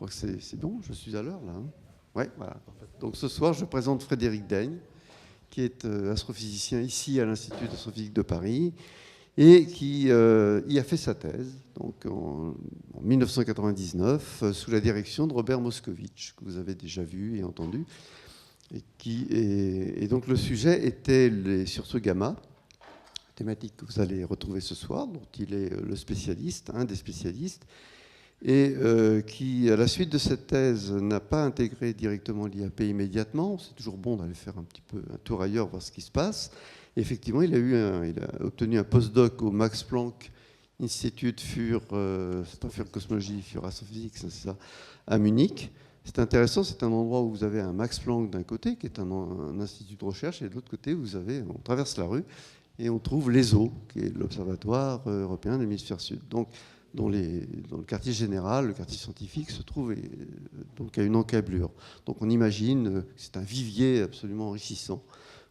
crois que c'est bon, je suis à l'heure là. Hein. Ouais, voilà. Donc ce soir, je présente Frédéric Daigne, qui est astrophysicien ici à l'Institut d'astrophysique de Paris et qui y a fait sa thèse donc en 1999 sous la direction de Robert Moscovitch, que vous avez déjà vu et entendu. Et donc le sujet était les sursauts gamma, thématique que vous allez retrouver ce soir, dont il est le spécialiste, un des spécialistes, et qui, à la suite de cette thèse, n'a pas intégré directement l'IAP immédiatement. C'est toujours bon d'aller faire un petit peu un tour ailleurs, voir ce qui se passe. Et effectivement, il a obtenu un postdoc au Max Planck Institute für Cosmologie, für Astrophysique, c'est ça, à Munich. C'est intéressant, c'est un endroit où vous avez un Max Planck d'un côté, qui est un institut de recherche, et de l'autre côté, on traverse la rue et on trouve l'ESO, qui est l'Observatoire européen de l'hémisphère sud. Donc, dans le quartier général, le quartier scientifique se trouve donc à une encablure. Donc on imagine que c'est un vivier absolument enrichissant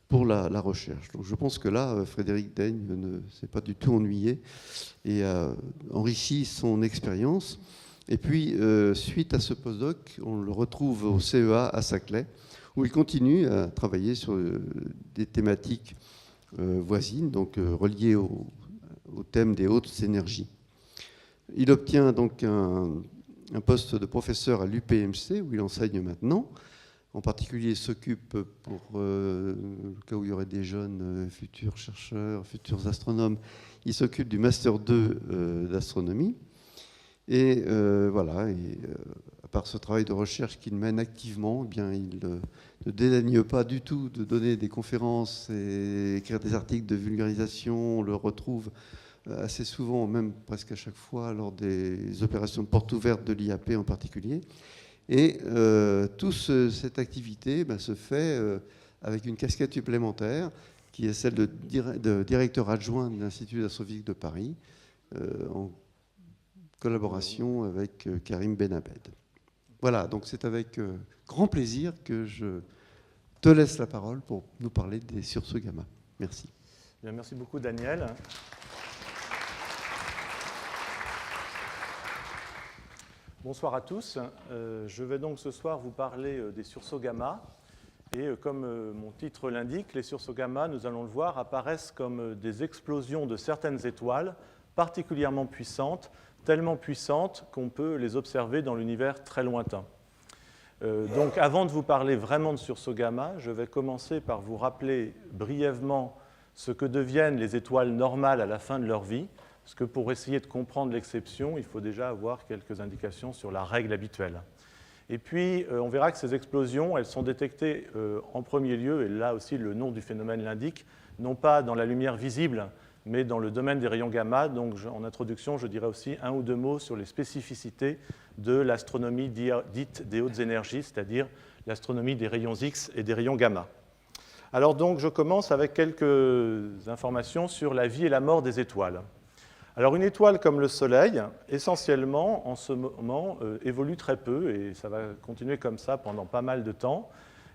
pour la recherche. Donc je pense que là, Frédéric Daigne ne s'est pas du tout ennuyé et a enrichi son expérience. Et puis, suite à ce postdoc, on le retrouve au CEA à Saclay, où il continue à travailler sur des thématiques voisines, donc reliées au thème des hautes énergies. Il obtient donc un poste de professeur à l'UPMC, où il enseigne maintenant. En particulier, il s'occupe, pour le cas où il y aurait des jeunes futurs chercheurs, futurs astronomes, il s'occupe du Master 2 d'astronomie. Et voilà, à part ce travail de recherche qu'il mène activement, eh bien, il ne dédaigne pas du tout de donner des conférences et écrire des articles de vulgarisation. On le retrouve assez souvent, même presque à chaque fois, lors des opérations de porte ouverte de l'IAP en particulier. Et toute cette activité se fait avec une casquette supplémentaire, qui est celle de directeur adjoint de l'Institut d'astrophysique de Paris, en collaboration avec Karim Benabed. Voilà, donc c'est avec grand plaisir que je te laisse la parole pour nous parler des sursauts gamma. Merci. Bien, merci beaucoup, Daniel. Bonsoir à tous. Je vais donc ce soir vous parler des sursauts gamma. Et comme mon titre l'indique, les sursauts gamma, nous allons le voir, apparaissent comme des explosions de certaines étoiles particulièrement puissantes, tellement puissantes qu'on peut les observer dans l'univers très lointain. Donc avant de vous parler vraiment de sursauts gamma, je vais commencer par vous rappeler brièvement ce que deviennent les étoiles normales à la fin de leur vie. Parce que pour essayer de comprendre l'exception, il faut déjà avoir quelques indications sur la règle habituelle. Et puis, on verra que ces explosions, elles sont détectées en premier lieu, et là aussi le nom du phénomène l'indique, non pas dans la lumière visible, mais dans le domaine des rayons gamma. Donc, en introduction, je dirais aussi un ou deux mots sur les spécificités de l'astronomie dite des hautes énergies, c'est-à-dire l'astronomie des rayons X et des rayons gamma. Alors donc, je commence avec quelques informations sur la vie et la mort des étoiles. Alors une étoile comme le Soleil, essentiellement, en ce moment, évolue très peu, et ça va continuer comme ça pendant pas mal de temps.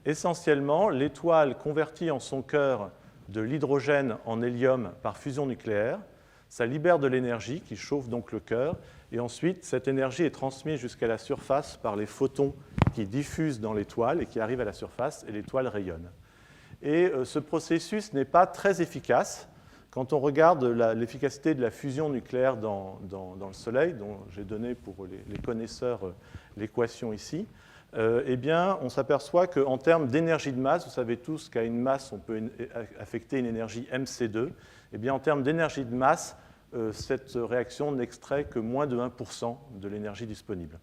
Essentiellement, l'étoile convertit en son cœur de l'hydrogène en hélium par fusion nucléaire. Ça libère de l'énergie qui chauffe donc le cœur, et ensuite, cette énergie est transmise jusqu'à la surface par les photons qui diffusent dans l'étoile et qui arrivent à la surface, et l'étoile rayonne. Et ce processus n'est pas très efficace. Quand on regarde l'efficacité de la fusion nucléaire dans le Soleil, dont j'ai donné pour les connaisseurs l'équation ici, eh bien, on s'aperçoit qu'en termes d'énergie de masse, vous savez tous qu'à une masse, on peut affecter une énergie mc2, eh bien, en termes d'énergie de masse, cette réaction n'extrait que moins de 1% de l'énergie disponible.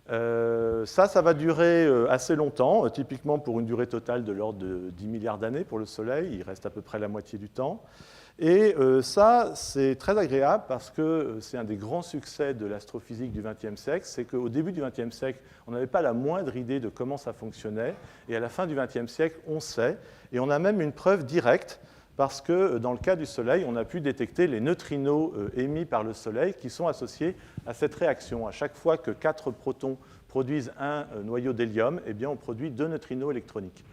Ça va durer assez longtemps, typiquement pour une durée totale de l'ordre de 10 milliards d'années pour le Soleil, il reste à peu près la moitié du temps. Et ça, c'est très agréable parce que c'est un des grands succès de l'astrophysique du XXe siècle, c'est qu'au début du XXe siècle, on n'avait pas la moindre idée de comment ça fonctionnait, et à la fin du XXe siècle, on sait, et on a même une preuve directe, parce que dans le cas du Soleil, on a pu détecter les neutrinos émis par le Soleil qui sont associés à cette réaction. À chaque fois que 4 protons produisent un noyau d'hélium, eh bien, on produit 2 neutrinos électroniques.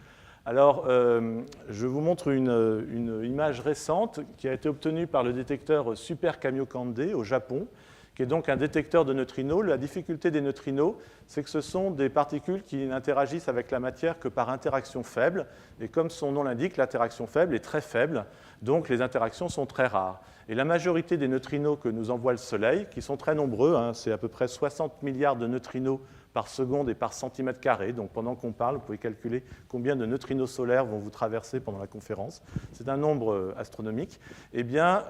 Alors, je vous montre une image récente qui a été obtenue par le détecteur Super Kamiokande au Japon, qui est donc un détecteur de neutrinos. La difficulté des neutrinos, c'est que ce sont des particules qui n'interagissent avec la matière que par interaction faible. Et comme son nom l'indique, l'interaction faible est très faible, donc les interactions sont très rares. Et la majorité des neutrinos que nous envoie le Soleil, qui sont très nombreux, c'est à peu près 60 milliards de neutrinos par seconde et par centimètre carré. Donc pendant qu'on parle, vous pouvez calculer combien de neutrinos solaires vont vous traverser pendant la conférence. C'est un nombre astronomique. Eh bien,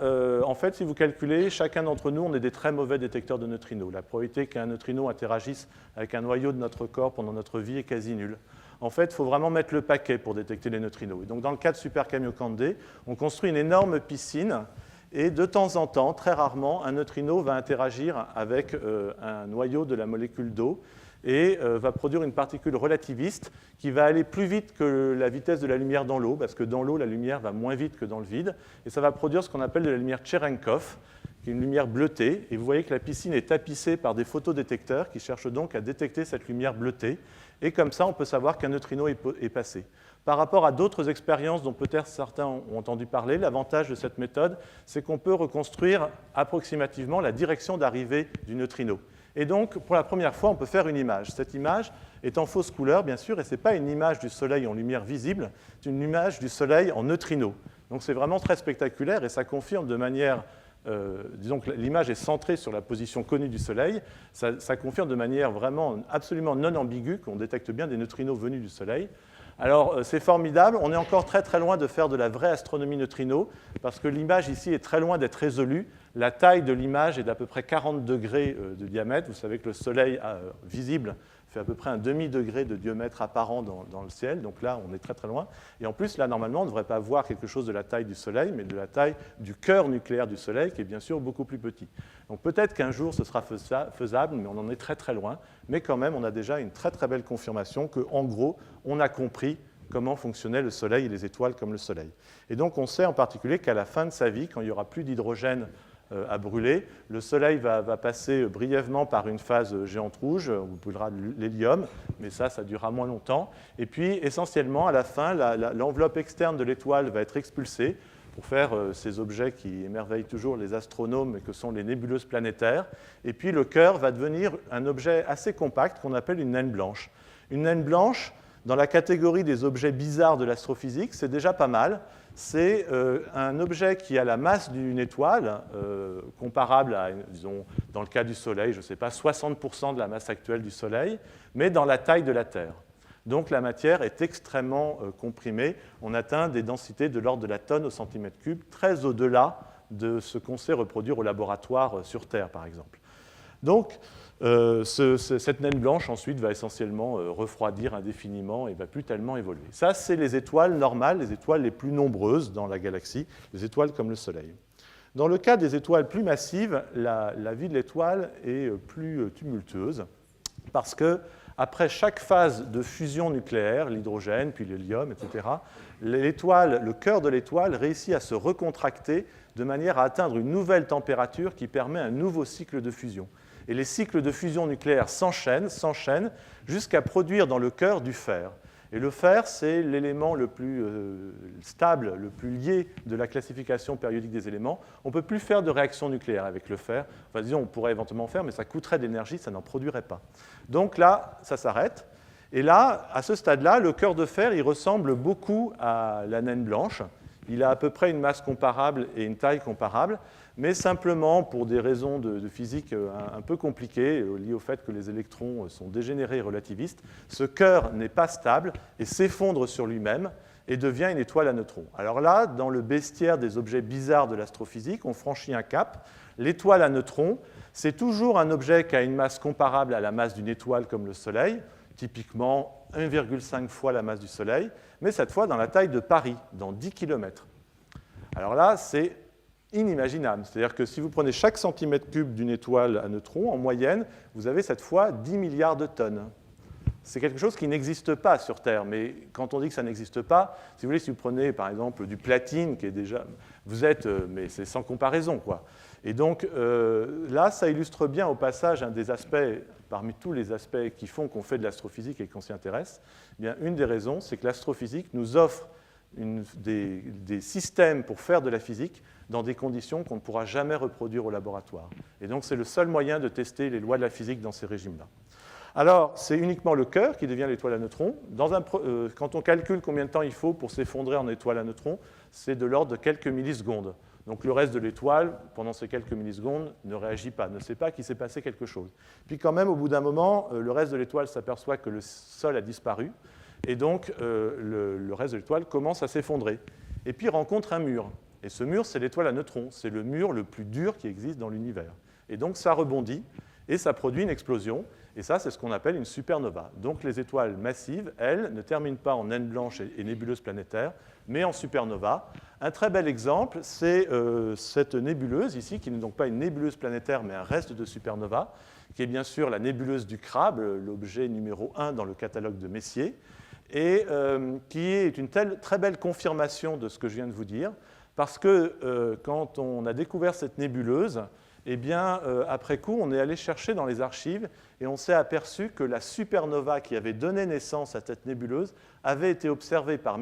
en fait, si vous calculez, chacun d'entre nous, on est des très mauvais détecteurs de neutrinos. La probabilité qu'un neutrino interagisse avec un noyau de notre corps pendant notre vie est quasi nulle. En fait, il faut vraiment mettre le paquet pour détecter les neutrinos. Et donc, dans le cas de Super Kamiokande, on construit une énorme piscine. Et de temps en temps, très rarement, un neutrino va interagir avec un noyau de la molécule d'eau et va produire une particule relativiste qui va aller plus vite que la vitesse de la lumière dans l'eau, parce que dans l'eau, la lumière va moins vite que dans le vide, et ça va produire ce qu'on appelle de la lumière Cherenkov, qui est une lumière bleutée, et vous voyez que la piscine est tapissée par des photodétecteurs qui cherchent donc à détecter cette lumière bleutée, et comme ça, on peut savoir qu'un neutrino est passé. Par rapport à d'autres expériences dont peut-être certains ont entendu parler, l'avantage de cette méthode, c'est qu'on peut reconstruire approximativement la direction d'arrivée du neutrino. Et donc, pour la première fois, on peut faire une image. Cette image est en fausse couleur, bien sûr, et ce n'est pas une image du Soleil en lumière visible, c'est une image du Soleil en neutrino. Donc c'est vraiment très spectaculaire, et ça confirme de manière... disons que l'image est centrée sur la position connue du Soleil, ça confirme de manière vraiment absolument non ambiguë qu'on détecte bien des neutrinos venus du Soleil. Alors, c'est formidable. On est encore très très loin de faire de la vraie astronomie neutrino, parce que l'image ici est très loin d'être résolue. La taille de l'image est d'à peu près 40 degrés de diamètre. Vous savez que le Soleil visible fait à peu près un demi-degré de diamètre apparent dans le ciel. Donc là, on est très très loin. Et en plus, là, normalement, on ne devrait pas voir quelque chose de la taille du Soleil, mais de la taille du cœur nucléaire du Soleil, qui est bien sûr beaucoup plus petit. Donc peut-être qu'un jour, ce sera faisable, mais on en est très très loin. Mais quand même, on a déjà une très très belle confirmation qu'en gros, on a compris comment fonctionnait le Soleil et les étoiles comme le Soleil. Et donc, on sait en particulier qu'à la fin de sa vie, quand il n'y aura plus d'hydrogène à brûler, le Soleil va passer brièvement par une phase géante rouge, où il brûlera de l'hélium, mais ça durera moins longtemps. Et puis, essentiellement, à la fin, l'enveloppe externe de l'étoile va être expulsée pour faire ces objets qui émerveillent toujours les astronomes, que sont les nébuleuses planétaires. Et puis, le cœur va devenir un objet assez compact qu'on appelle une naine blanche. Une naine blanche, dans la catégorie des objets bizarres de l'astrophysique, c'est déjà pas mal. C'est un objet qui a la masse d'une étoile, comparable à, disons, dans le cas du Soleil, je ne sais pas, 60% de la masse actuelle du Soleil, mais dans la taille de la Terre. Donc la matière est extrêmement comprimée. On atteint des densités de l'ordre de la tonne au centimètre cube, très au-delà de ce qu'on sait reproduire au laboratoire sur Terre, par exemple. Donc, cette naine blanche, ensuite, va essentiellement refroidir indéfiniment et ne va plus tellement évoluer. Ça, c'est les étoiles normales, les étoiles les plus nombreuses dans la galaxie, les étoiles comme le Soleil. Dans le cas des étoiles plus massives, la vie de l'étoile est plus tumultueuse, parce que après chaque phase de fusion nucléaire, l'hydrogène, puis l'hélium, etc., le cœur de l'étoile réussit à se recontracter de manière à atteindre une nouvelle température qui permet un nouveau cycle de fusion. Et les cycles de fusion nucléaire s'enchaînent jusqu'à produire dans le cœur du fer. Et le fer, c'est l'élément le plus stable, le plus lié de la classification périodique des éléments. On ne peut plus faire de réaction nucléaire avec le fer. Enfin, disons, on pourrait éventuellement faire, mais ça coûterait d'énergie, ça n'en produirait pas. Donc là, ça s'arrête. Et là, à ce stade-là, le cœur de fer, il ressemble beaucoup à la naine blanche. Il a à peu près une masse comparable et une taille comparable, mais simplement pour des raisons de physique un peu compliquées, liées au fait que les électrons sont dégénérés et relativistes, ce cœur n'est pas stable et s'effondre sur lui-même et devient une étoile à neutrons. Alors là, dans le bestiaire des objets bizarres de l'astrophysique, on franchit un cap. L'étoile à neutrons, c'est toujours un objet qui a une masse comparable à la masse d'une étoile comme le Soleil, typiquement 1,5 fois la masse du Soleil, mais cette fois dans la taille de Paris, dans 10 km. Alors là, c'est inimaginable. C'est-à-dire que si vous prenez chaque centimètre cube d'une étoile à neutrons, en moyenne, vous avez cette fois 10 milliards de tonnes. C'est quelque chose qui n'existe pas sur Terre, mais quand on dit que ça n'existe pas, si vous voulez, si vous prenez par exemple du platine, qui est déjà... mais c'est sans comparaison, quoi. Et donc là, ça illustre bien au passage un des aspects, parmi tous les aspects qui font qu'on fait de l'astrophysique et qu'on s'y intéresse, eh bien, une des raisons, c'est que l'astrophysique nous offre des systèmes pour faire de la physique dans des conditions qu'on ne pourra jamais reproduire au laboratoire. Et donc, c'est le seul moyen de tester les lois de la physique dans ces régimes-là. Alors, c'est uniquement le cœur qui devient l'étoile à neutrons. Quand on calcule combien de temps il faut pour s'effondrer en étoile à neutrons, c'est de l'ordre de quelques millisecondes. Donc le reste de l'étoile, pendant ces quelques millisecondes, ne réagit pas, ne sait pas qu'il s'est passé quelque chose. Puis quand même, au bout d'un moment, le reste de l'étoile s'aperçoit que le sol a disparu, et donc le reste de l'étoile commence à s'effondrer. Et puis rencontre un mur. Et ce mur, c'est l'étoile à neutrons. C'est le mur le plus dur qui existe dans l'univers. Et donc ça rebondit, et ça produit une explosion. Et ça, c'est ce qu'on appelle une supernova. Donc les étoiles massives, elles, ne terminent pas en naines blanches et nébuleuses planétaires, mais en supernova. Un très bel exemple, c'est cette nébuleuse ici, qui n'est donc pas une nébuleuse planétaire, mais un reste de supernova, qui est bien sûr la nébuleuse du Crabe, l'objet numéro 1 dans le catalogue de Messier, et qui est une très belle confirmation de ce que je viens de vous dire, parce que quand on a découvert cette nébuleuse, eh bien, après coup, on est allé chercher dans les archives et on s'est aperçu que la supernova qui avait donné naissance à cette nébuleuse avait été observée en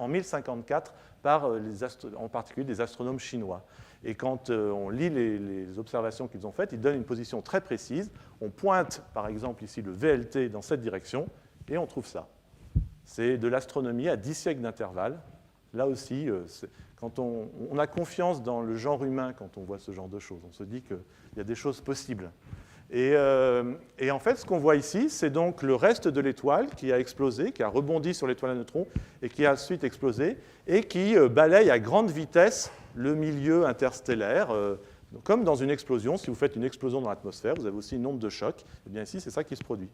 1054 par en particulier des astronomes chinois. Et quand on lit les observations qu'ils ont faites, ils donnent une position très précise. On pointe, par exemple, ici le VLT dans cette direction et on trouve ça. C'est de l'astronomie à 10 siècles d'intervalle. Là aussi, quand on a confiance dans le genre humain quand on voit ce genre de choses. On se dit qu'il y a des choses possibles. Et en fait, ce qu'on voit ici, c'est donc le reste de l'étoile qui a explosé, qui a rebondi sur l'étoile à neutrons et qui a ensuite explosé et qui balaye à grande vitesse le milieu interstellaire. Comme dans une explosion, si vous faites une explosion dans l'atmosphère, vous avez aussi une onde de choc. Et bien ici, c'est ça qui se produit.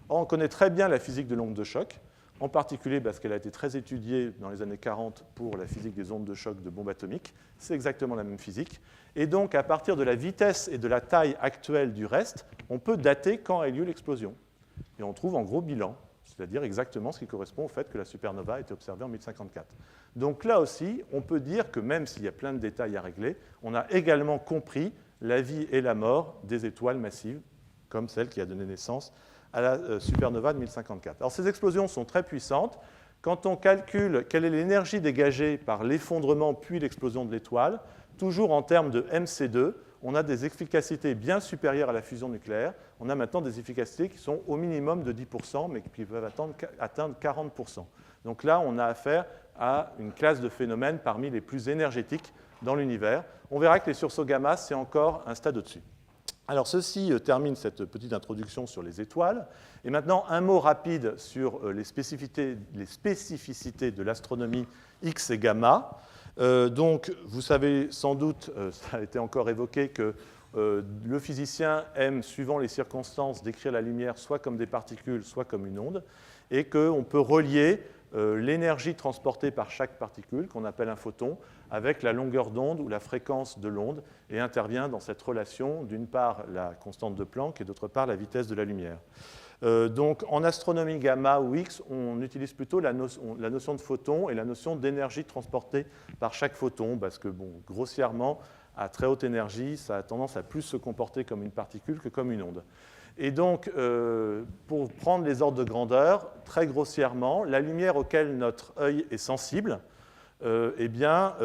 Or, on connaît très bien la physique de l'onde de choc, en particulier parce qu'elle a été très étudiée dans les années 40 pour la physique des ondes de choc de bombes atomiques. C'est exactement la même physique. Et donc, à partir de la vitesse et de la taille actuelle du reste, on peut dater quand a eu lieu l'explosion. Et on trouve en gros bilan, c'est-à-dire exactement ce qui correspond au fait que la supernova a été observée en 1054. Donc là aussi, on peut dire que même s'il y a plein de détails à régler, on a également compris la vie et la mort des étoiles massives, comme celle qui a donné naissance à la supernova de 1054. Alors ces explosions sont très puissantes. Quand on calcule quelle est l'énergie dégagée par l'effondrement puis l'explosion de l'étoile, toujours en termes de MC2, on a des efficacités bien supérieures à la fusion nucléaire. On a maintenant des efficacités qui sont au minimum de 10%, mais qui peuvent atteindre 40%. Donc là, on a affaire à une classe de phénomènes parmi les plus énergétiques dans l'univers. On verra que les sursauts gamma, c'est encore un stade au-dessus. Alors, ceci termine cette petite introduction sur les étoiles. Et maintenant, un mot rapide sur les spécificités de l'astronomie X et gamma. Donc, vous savez sans doute, ça a été encore évoqué, que le physicien aime, suivant les circonstances, décrire la lumière soit comme des particules, soit comme une onde, et qu'on peut relier l'énergie transportée par chaque particule, qu'on appelle un photon, avec la longueur d'onde ou la fréquence de l'onde, et intervient dans cette relation, d'une part, la constante de Planck, et d'autre part, la vitesse de la lumière. Donc, en astronomie gamma ou X, on utilise plutôt la notion de photon et la notion d'énergie transportée par chaque photon, parce que, bon, grossièrement, à très haute énergie, ça a tendance à plus se comporter comme une particule que comme une onde. Et donc, pour prendre les ordres de grandeur, très grossièrement, la lumière auquel notre œil est sensible, eh bien,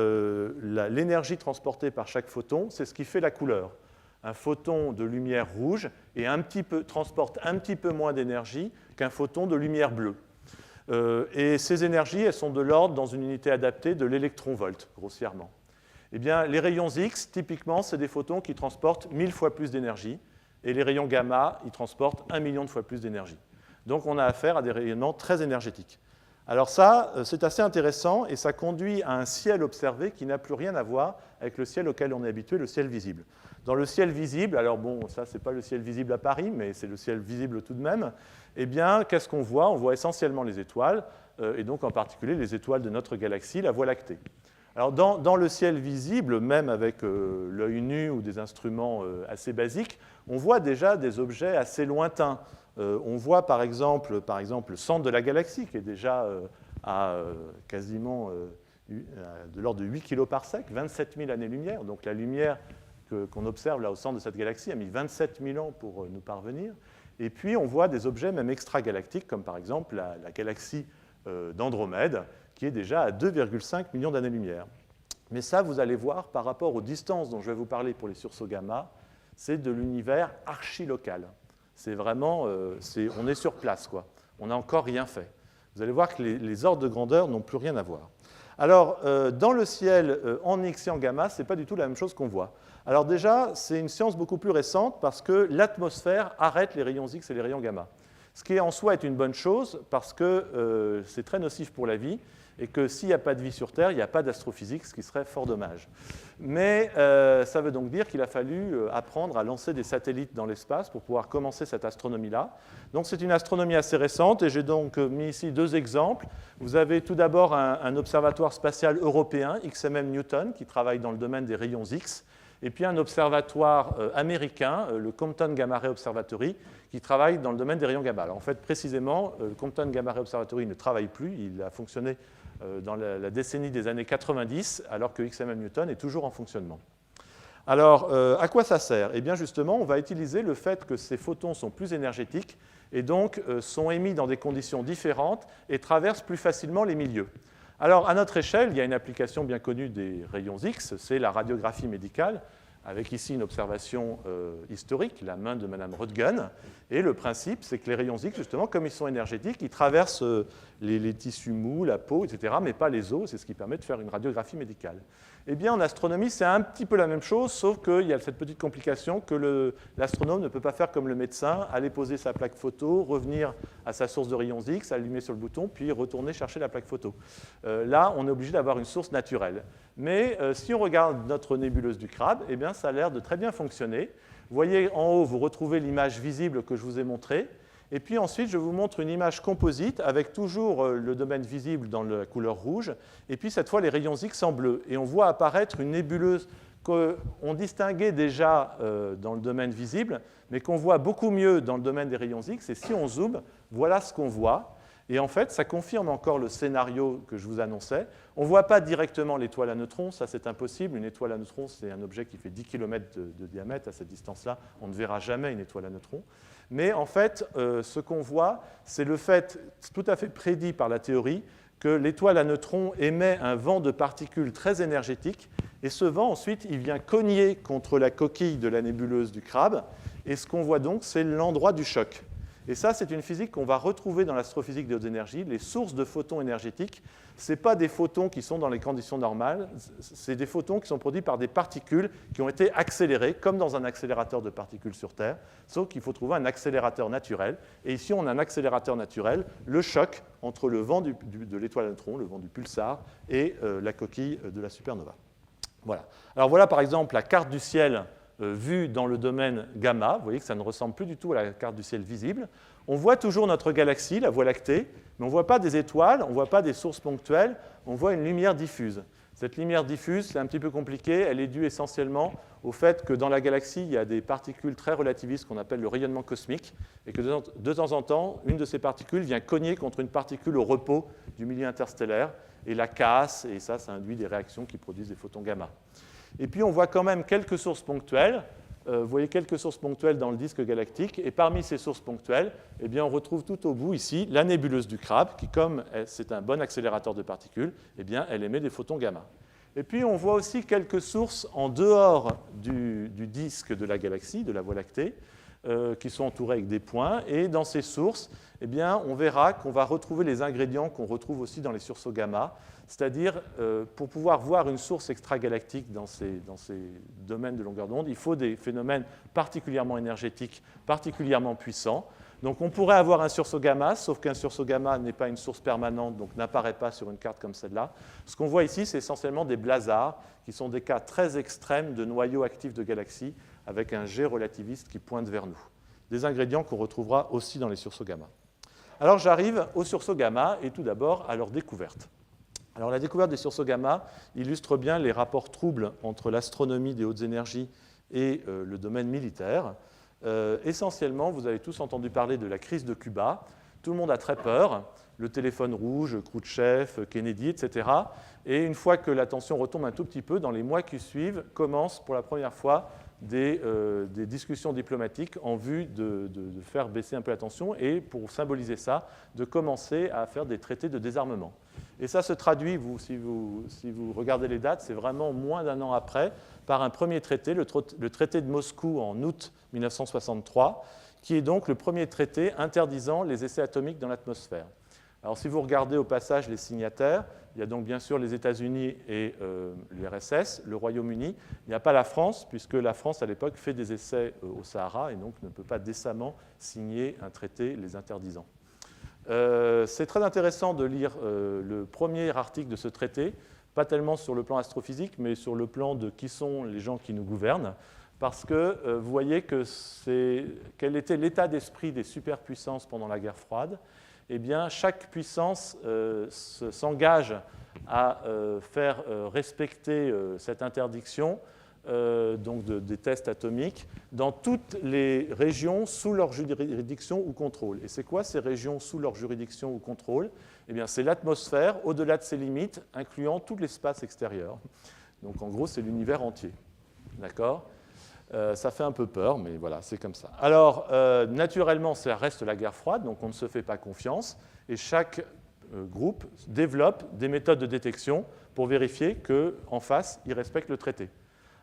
l'énergie transportée par chaque photon, c'est ce qui fait la couleur. Un photon de lumière rouge transporte un petit peu moins d'énergie qu'un photon de lumière bleue. Et ces énergies, elles sont de l'ordre, dans une unité adaptée, de l'électron-volt, grossièrement. Eh bien, les rayons X, typiquement, c'est des photons qui transportent 1000 fois plus d'énergie. Et les rayons gamma, ils transportent 1 million de fois plus d'énergie. Donc on a affaire à des rayonnements très énergétiques. Alors ça, c'est assez intéressant et ça conduit à un ciel observé qui n'a plus rien à voir avec le ciel auquel on est habitué, le ciel visible. Dans le ciel visible, alors bon, ça c'est pas le ciel visible à Paris, mais c'est le ciel visible tout de même, eh bien, qu'est-ce qu'on voit? On voit essentiellement les étoiles, et donc en particulier les étoiles de notre galaxie, la Voie lactée. Alors dans le ciel visible, même avec l'œil nu ou des instruments assez basiques, on voit déjà des objets assez lointains. On voit par exemple le centre de la galaxie, qui est déjà à quasiment de l'ordre de 8 kg par sec, 27 000 années-lumière. Donc la lumière qu'on observe là au centre de cette galaxie a mis 27 000 ans pour nous parvenir. Et puis on voit des objets même extragalactiques, comme par exemple la galaxie d'Andromède, qui est déjà à 2,5 millions d'années-lumière. Mais ça, vous allez voir, par rapport aux distances dont je vais vous parler pour les sursauts gamma, c'est de l'univers archi-local. C'est vraiment, on est sur place, quoi. On n'a encore rien fait. Vous allez voir que les ordres de grandeur n'ont plus rien à voir. Alors, dans le ciel en X et en gamma, ce n'est pas du tout la même chose qu'on voit. Alors déjà, c'est une science beaucoup plus récente parce que l'atmosphère arrête les rayons X et les rayons gamma. Ce qui en soi est une bonne chose parce que c'est très nocif pour la vie et que s'il n'y a pas de vie sur Terre, il n'y a pas d'astrophysique, ce qui serait fort dommage. Mais ça veut donc dire qu'il a fallu apprendre à lancer des satellites dans l'espace pour pouvoir commencer cette astronomie-là. Donc c'est une astronomie assez récente et j'ai donc mis ici deux exemples. Vous avez tout d'abord un observatoire spatial européen, XMM Newton, qui travaille dans le domaine des rayons X, et puis un observatoire américain, le Compton Gamma Ray Observatory, qui travaille dans le domaine des rayons gamma. Alors en fait, précisément, le Compton Gamma Ray Observatory ne travaille plus, il a fonctionné dans la décennie des années 90, alors que XMM Newton est toujours en fonctionnement. Alors, à quoi ça sert? Eh bien, justement, on va utiliser le fait que ces photons sont plus énergétiques et donc sont émis dans des conditions différentes et traversent plus facilement les milieux. Alors, à notre échelle, il y a une application bien connue des rayons X, c'est la radiographie médicale, avec ici une observation historique, la main de Mme Röntgen. Et le principe, c'est que les rayons X, justement, comme ils sont énergétiques, ils traversent les tissus mous, la peau, etc., mais pas les os, c'est ce qui permet de faire une radiographie médicale. Eh bien, en astronomie, c'est un petit peu la même chose, sauf qu'il y a cette petite complication que l'astronome ne peut pas faire comme le médecin, aller poser sa plaque photo, revenir à sa source de rayons X, allumer sur le bouton, puis retourner chercher la plaque photo. Là, on est obligé d'avoir une source naturelle. Mais si on regarde notre nébuleuse du crabe, eh bien, ça a l'air de très bien fonctionner. Vous voyez en haut, vous retrouvez l'image visible que je vous ai montrée. Et puis ensuite, je vous montre une image composite avec toujours le domaine visible dans la couleur rouge, et puis cette fois les rayons X en bleu. Et on voit apparaître une nébuleuse qu'on distinguait déjà dans le domaine visible, mais qu'on voit beaucoup mieux dans le domaine des rayons X. Et si on zoome, voilà ce qu'on voit. Et en fait, ça confirme encore le scénario que je vous annonçais. On ne voit pas directement l'étoile à neutrons, ça c'est impossible. Une étoile à neutrons, c'est un objet qui fait 10 km de diamètre. À cette distance-là, on ne verra jamais une étoile à neutrons. Mais en fait, ce qu'on voit, c'est le fait tout à fait prédit par la théorie que l'étoile à neutrons émet un vent de particules très énergétique. Et ce vent, ensuite, il vient cogner contre la coquille de la nébuleuse du crabe. Et ce qu'on voit donc, c'est l'endroit du choc. Et ça, c'est une physique qu'on va retrouver dans l'astrophysique des hautes énergies. Les sources de photons énergétiques, ce n'est pas des photons qui sont dans les conditions normales, c'est des photons qui sont produits par des particules qui ont été accélérées, comme dans un accélérateur de particules sur Terre, sauf qu'il faut trouver un accélérateur naturel. Et ici, on a un accélérateur naturel, le choc entre le vent de l'étoile à neutrons, le vent du pulsar, et la coquille de la supernova. Voilà. Alors voilà, par exemple, la carte du ciel vue dans le domaine gamma. Vous voyez que ça ne ressemble plus du tout à la carte du ciel visible. On voit toujours notre galaxie, la Voie lactée, mais on ne voit pas des étoiles, on ne voit pas des sources ponctuelles, on voit une lumière diffuse. Cette lumière diffuse, c'est un petit peu compliqué, elle est due essentiellement au fait que dans la galaxie, il y a des particules très relativistes qu'on appelle le rayonnement cosmique, et que de temps en temps, une de ces particules vient cogner contre une particule au repos du milieu interstellaire, et la casse, et ça induit des réactions qui produisent des photons gamma. Et puis on voit quand même quelques sources ponctuelles. Vous voyez quelques sources ponctuelles dans le disque galactique. Et parmi ces sources ponctuelles, eh bien, on retrouve tout au bout ici la nébuleuse du crabe, qui, comme c'est un bon accélérateur de particules, eh bien, elle émet des photons gamma. Et puis on voit aussi quelques sources en dehors du disque de la galaxie, de la Voie lactée, qui sont entourées avec des points. Et dans ces sources, eh bien, on verra qu'on va retrouver les ingrédients qu'on retrouve aussi dans les sursauts gamma. C'est-à-dire, pour pouvoir voir une source extragalactique dans ces domaines de longueur d'onde, il faut des phénomènes particulièrement énergétiques, particulièrement puissants. Donc on pourrait avoir un sursaut gamma, sauf qu'un sursaut gamma n'est pas une source permanente, donc n'apparaît pas sur une carte comme celle-là. Ce qu'on voit ici, c'est essentiellement des blazars, qui sont des cas très extrêmes de noyaux actifs de galaxies, avec un jet relativiste qui pointe vers nous. Des ingrédients qu'on retrouvera aussi dans les sursauts gamma. Alors j'arrive aux sursauts gamma, et tout d'abord à leur découverte. Alors, la découverte des sursauts gamma illustre bien les rapports troubles entre l'astronomie des hautes énergies et le domaine militaire. Essentiellement, vous avez tous entendu parler de la crise de Cuba. Tout le monde a très peur. Le téléphone rouge, Khrouchtchev, Kennedy, etc. Et une fois que la tension retombe un tout petit peu, dans les mois qui suivent, commencent pour la première fois des discussions diplomatiques en vue de faire baisser un peu la tension et, pour symboliser ça, de commencer à faire des traités de désarmement. Et ça se traduit, si vous regardez les dates, c'est vraiment moins d'un an après, par un premier traité, le traité de Moscou en août 1963, qui est donc le premier traité interdisant les essais atomiques dans l'atmosphère. Alors si vous regardez au passage les signataires, il y a donc bien sûr les États-Unis et l'URSS, le Royaume-Uni. Il n'y a pas la France, puisque la France à l'époque fait des essais au Sahara et donc ne peut pas décemment signer un traité les interdisant. C'est très intéressant de lire le premier article de ce traité, pas tellement sur le plan astrophysique, mais sur le plan de qui sont les gens qui nous gouvernent, parce que vous voyez quel était l'état d'esprit des superpuissances pendant la guerre froide. Eh bien, chaque puissance s'engage à faire respecter cette interdiction donc des tests atomiques dans toutes les régions sous leur juridiction ou contrôle. Et c'est quoi ces régions sous leur juridiction ou contrôle? Eh bien, c'est l'atmosphère au-delà de ses limites, incluant tout l'espace extérieur. Donc, en gros, c'est l'univers entier. D'accord? Ça fait un peu peur, mais voilà, c'est comme ça. Alors, naturellement, ça reste la guerre froide, donc on ne se fait pas confiance, et chaque groupe développe des méthodes de détection pour vérifier qu'en face, ils respectent le traité.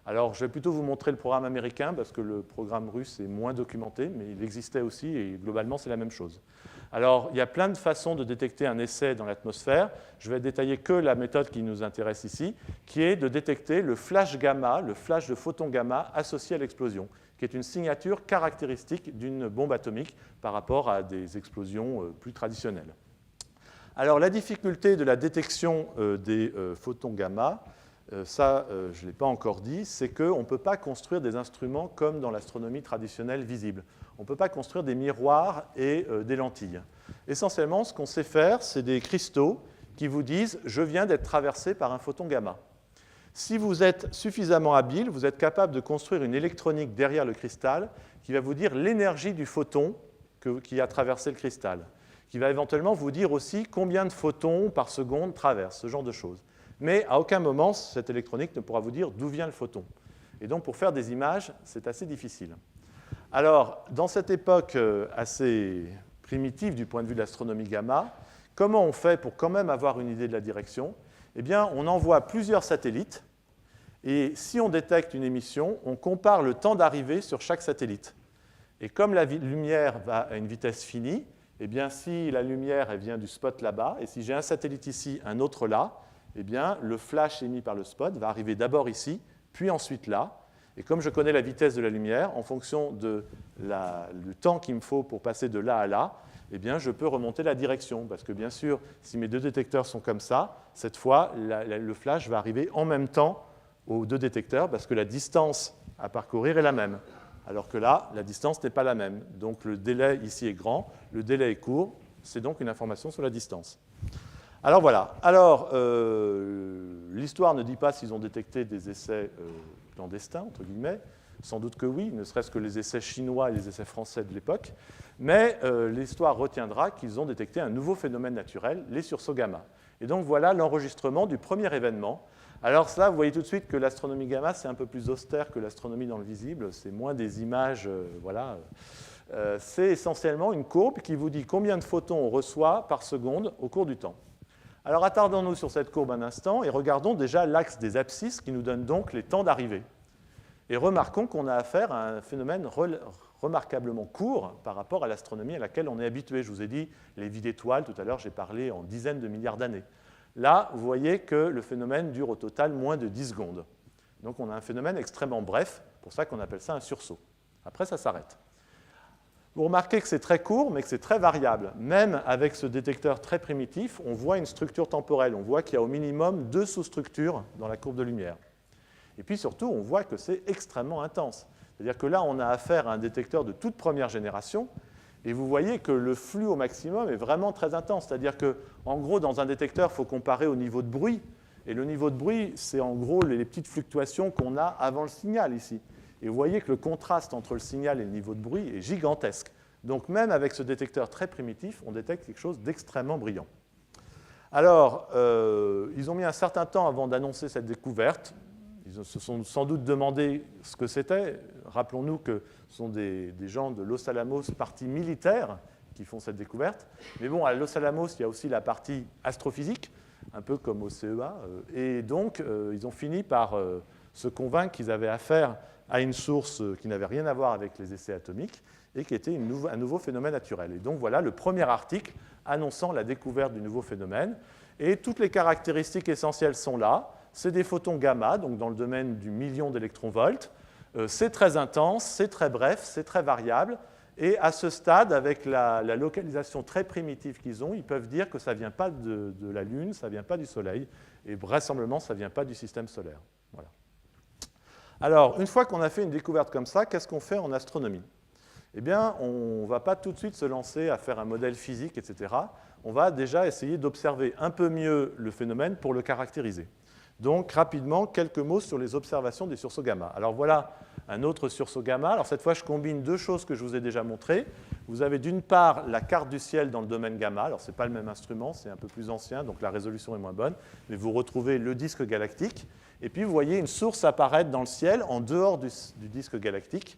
Alors, je vais plutôt vous montrer le programme américain, parce que le programme russe est moins documenté, mais il existait aussi, et globalement, c'est la même chose. Alors, il y a plein de façons de détecter un essai dans l'atmosphère. Je vais détailler que la méthode qui nous intéresse ici, qui est de détecter le flash gamma, le flash de photons gamma associé à l'explosion, qui est une signature caractéristique d'une bombe atomique par rapport à des explosions plus traditionnelles. Alors, la difficulté de la détection des photons gamma, ça, je ne l'ai pas encore dit, c'est qu'on ne peut pas construire des instruments comme dans l'astronomie traditionnelle visible. On ne peut pas construire des miroirs et des lentilles. Essentiellement, ce qu'on sait faire, c'est des cristaux qui vous disent « je viens d'être traversé par un photon gamma ». Si vous êtes suffisamment habile, vous êtes capable de construire une électronique derrière le cristal qui va vous dire l'énergie du photon qui a traversé le cristal, qui va éventuellement vous dire aussi combien de photons par seconde traversent, ce genre de choses. Mais à aucun moment, cette électronique ne pourra vous dire d'où vient le photon. Et donc, pour faire des images, c'est assez difficile. Alors, dans cette époque assez primitive du point de vue de l'astronomie gamma, comment on fait pour quand même avoir une idée de la direction? Eh bien, on envoie plusieurs satellites, et si on détecte une émission, on compare le temps d'arrivée sur chaque satellite. Et comme la lumière va à une vitesse finie, eh bien, si la lumière elle vient du spot là-bas, et si j'ai un satellite ici, un autre là, eh bien, le flash émis par le spot va arriver d'abord ici, puis ensuite là. Et comme je connais la vitesse de la lumière, en fonction du temps qu'il me faut pour passer de là à là, eh bien, je peux remonter la direction. Parce que bien sûr, si mes deux détecteurs sont comme ça, cette fois, le flash va arriver en même temps aux deux détecteurs, parce que la distance à parcourir est la même. Alors que là, la distance n'est pas la même. Donc le délai ici est grand, le délai est court. C'est donc une information sur la distance. Alors voilà. Alors, l'histoire ne dit pas s'ils ont détecté des essais clandestins, entre guillemets. Sans doute que oui, ne serait-ce que les essais chinois et les essais français de l'époque. Mais l'histoire retiendra qu'ils ont détecté un nouveau phénomène naturel, les sursauts gamma. Et donc voilà l'enregistrement du premier événement. Alors là, vous voyez tout de suite que l'astronomie gamma, c'est un peu plus austère que l'astronomie dans le visible. C'est moins des images, voilà. C'est essentiellement une courbe qui vous dit combien de photons on reçoit par seconde au cours du temps. Alors attardons-nous sur cette courbe un instant et regardons déjà l'axe des abscisses qui nous donne donc les temps d'arrivée. Et remarquons qu'on a affaire à un phénomène remarquablement court par rapport à l'astronomie à laquelle on est habitué. Je vous ai dit les vies d'étoiles, tout à l'heure j'ai parlé en dizaines de milliards d'années. Là, vous voyez que le phénomène dure au total moins de 10 secondes. Donc on a un phénomène extrêmement bref, pour ça qu'on appelle ça un sursaut. Après, ça s'arrête. Vous remarquez que c'est très court, mais que c'est très variable. Même avec ce détecteur très primitif, on voit une structure temporelle. On voit qu'il y a au minimum 2 sous-structures dans la courbe de lumière. Et puis surtout, on voit que c'est extrêmement intense. C'est-à-dire que là, on a affaire à un détecteur de toute première génération, et vous voyez que le flux au maximum est vraiment très intense. C'est-à-dire qu'en gros, dans un détecteur, il faut comparer au niveau de bruit. Et le niveau de bruit, c'est en gros les petites fluctuations qu'on a avant le signal ici. Et vous voyez que le contraste entre le signal et le niveau de bruit est gigantesque. Donc même avec ce détecteur très primitif, on détecte quelque chose d'extrêmement brillant. Alors, ils ont mis un certain temps avant d'annoncer cette découverte. Ils se sont sans doute demandé ce que c'était. Rappelons-nous que ce sont des gens de Los Alamos, partie militaire, qui font cette découverte. Mais bon, à Los Alamos, il y a aussi la partie astrophysique. un peu comme au CEA. Et donc, ils ont fini par se convaincre qu'ils avaient affaire à une source qui n'avait rien à voir avec les essais atomiques et qui était un nouveau phénomène naturel. Et donc, voilà le premier article annonçant la découverte du nouveau phénomène. Et toutes les caractéristiques essentielles sont là. C'est des photons gamma, donc dans le domaine du million d'électronvolts. C'est très intense, c'est très bref, c'est très variable. Et à ce stade, avec la localisation très primitive qu'ils ont, ils peuvent dire que ça ne vient pas de la Lune, ça ne vient pas du Soleil, et vraisemblablement, ça ne vient pas du système solaire. Voilà. Alors, une fois qu'on a fait une découverte comme ça, qu'est-ce qu'on fait en astronomie? Eh bien, on ne va pas tout de suite se lancer à faire un modèle physique, etc. On va déjà essayer d'observer un peu mieux le phénomène pour le caractériser. Donc, rapidement, quelques mots sur les observations des sursauts gamma. Alors, voilà un autre sursaut gamma. Alors, cette fois, je combine deux choses que je vous ai déjà montrées. Vous avez d'une part la carte du ciel dans le domaine gamma. Alors, ce n'est pas le même instrument, c'est un peu plus ancien, donc la résolution est moins bonne. Mais vous retrouvez le disque galactique. Et puis, vous voyez une source apparaître dans le ciel en dehors du disque galactique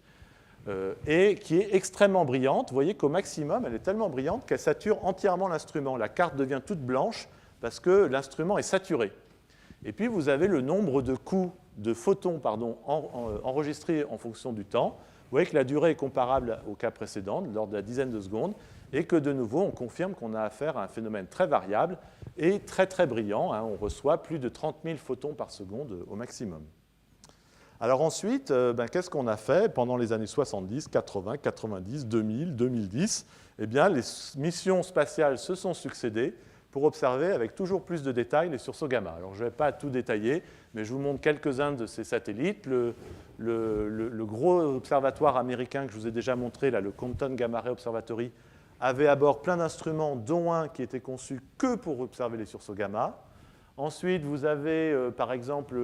et qui est extrêmement brillante. Vous voyez qu'au maximum, elle est tellement brillante qu'elle sature entièrement l'instrument. La carte devient toute blanche parce que l'instrument est saturé. Et puis, vous avez le nombre de coups de photons enregistrés en fonction du temps. Vous voyez que la durée est comparable au cas précédent, de l'ordre de la dizaine de secondes, et que de nouveau, on confirme qu'on a affaire à un phénomène très variable et très, très brillant. On reçoit plus de 30 000 photons par seconde au maximum. Alors ensuite, qu'est-ce qu'on a fait pendant les années 70, 80, 90, 2000, 2010 ? Eh bien, les missions spatiales se sont succédées pour observer avec toujours plus de détails les sursauts gamma. Alors, je ne vais pas tout détailler, mais je vous montre quelques-uns de ces satellites. Le gros observatoire américain que je vous ai déjà montré, là, le Compton Gamma Ray Observatory, avait à bord plein d'instruments, dont un qui était conçu que pour observer les sursauts gamma. Ensuite, vous avez, par exemple,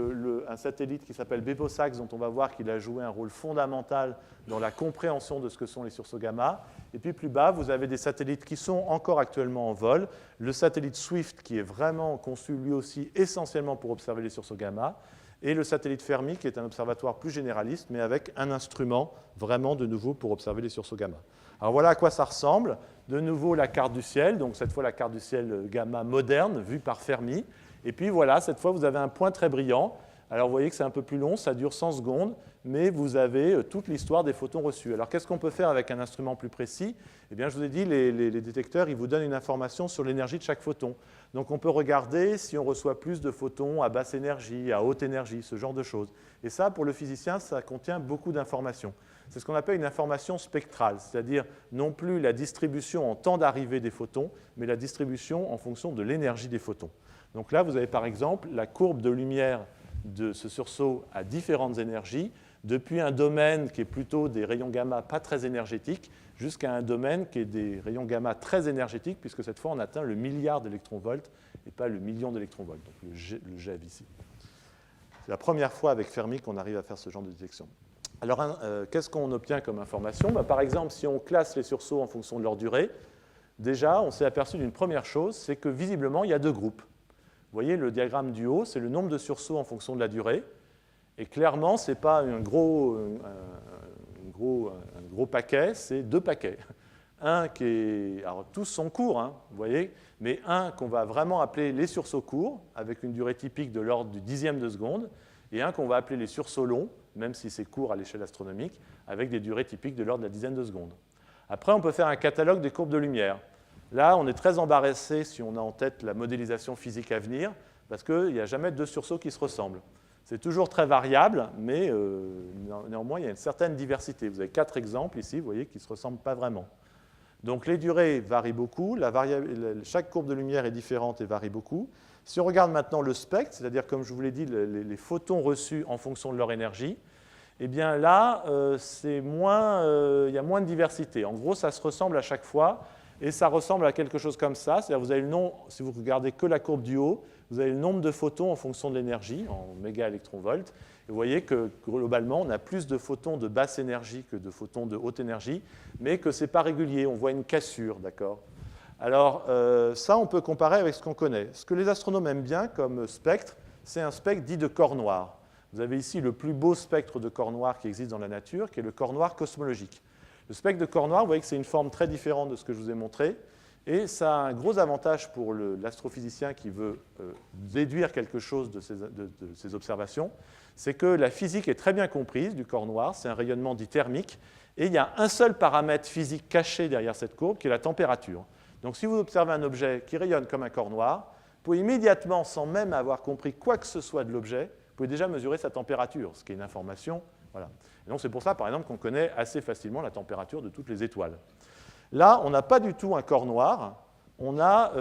un satellite qui s'appelle Beposax, dont on va voir qu'il a joué un rôle fondamental dans la compréhension de ce que sont les sursauts gamma. Et puis plus bas, vous avez des satellites qui sont encore actuellement en vol. Le satellite Swift, qui est vraiment conçu lui aussi essentiellement pour observer les sursauts gamma. Et le satellite Fermi, qui est un observatoire plus généraliste, mais avec un instrument vraiment de nouveau pour observer les sursauts gamma. Alors voilà à quoi ça ressemble. De nouveau, la carte du ciel, donc cette fois la carte du ciel gamma moderne, vue par Fermi. Et puis voilà, cette fois, vous avez un point très brillant. Alors, vous voyez que c'est un peu plus long, ça dure 100 secondes, mais vous avez toute l'histoire des photons reçus. Alors, qu'est-ce qu'on peut faire avec un instrument plus précis? Eh bien, je vous ai dit, les détecteurs, ils vous donnent une information sur l'énergie de chaque photon. Donc, on peut regarder si on reçoit plus de photons à basse énergie, à haute énergie, ce genre de choses. Et ça, pour le physicien, ça contient beaucoup d'informations. C'est ce qu'on appelle une information spectrale, c'est-à-dire non plus la distribution en temps d'arrivée des photons, mais la distribution en fonction de l'énergie des photons. Donc là, vous avez par exemple la courbe de lumière de ce sursaut à différentes énergies, depuis un domaine qui est plutôt des rayons gamma pas très énergétiques, jusqu'à un domaine qui est des rayons gamma très énergétiques, puisque cette fois, on atteint le milliard d'électronvolts et pas le million d'électronvolts, donc le GeV ici. C'est la première fois avec Fermi qu'on arrive à faire ce genre de détection. Alors, qu'est-ce qu'on obtient comme information? Par exemple, si on classe les sursauts en fonction de leur durée, déjà, on s'est aperçu d'une première chose, c'est que visiblement, il y a deux groupes. Vous voyez, le diagramme du haut, c'est le nombre de sursauts en fonction de la durée. Et clairement, ce n'est pas un gros paquet, c'est deux paquets. Un qui est... Alors, tous sont courts, hein, vous voyez, mais un qu'on va vraiment appeler les sursauts courts, avec une durée typique de l'ordre du dixième de seconde, et un qu'on va appeler les sursauts longs, même si c'est court à l'échelle astronomique, avec des durées typiques de l'ordre de la dizaine de secondes. Après, on peut faire un catalogue des courbes de lumière. Là, on est très embarrassé si on a en tête la modélisation physique à venir, parce qu'il n'y a jamais deux sursauts qui se ressemblent. C'est toujours très variable, mais néanmoins, il y a une certaine diversité. Vous avez 4 exemples ici, vous voyez, qui ne se ressemblent pas vraiment. Donc les durées varient beaucoup, chaque courbe de lumière est différente et varie beaucoup. Si on regarde maintenant le spectre, c'est-à-dire, comme je vous l'ai dit, les photons reçus en fonction de leur énergie, eh bien là, il y a moins de diversité. En gros, ça se ressemble à chaque fois. Et ça ressemble à quelque chose comme ça. C'est-à-dire, vous avez le nombre, si vous regardez que la courbe du haut, vous avez le nombre de photons en fonction de l'énergie, en mégaélectronvolts. Et vous voyez que globalement, on a plus de photons de basse énergie que de photons de haute énergie, mais que ce n'est pas régulier. On voit une cassure, d'accord? Alors, ça, on peut comparer avec ce qu'on connaît. Ce que les astronomes aiment bien comme spectre, c'est un spectre dit de corps noir. Vous avez ici le plus beau spectre de corps noir qui existe dans la nature, qui est le corps noir cosmologique. Le spectre de corps noir, vous voyez que c'est une forme très différente de ce que je vous ai montré. Et ça a un gros avantage pour l'astrophysicien qui veut déduire quelque chose de ces observations, c'est que la physique est très bien comprise du corps noir, c'est un rayonnement dit thermique, et il y a un seul paramètre physique caché derrière cette courbe, qui est la température. Donc si vous observez un objet qui rayonne comme un corps noir, vous pouvez immédiatement, sans même avoir compris quoi que ce soit de l'objet, vous pouvez déjà mesurer sa température, ce qui est une information. Voilà. Et donc c'est pour ça, par exemple, qu'on connaît assez facilement la température de toutes les étoiles. Là, on n'a pas du tout un corps noir, on a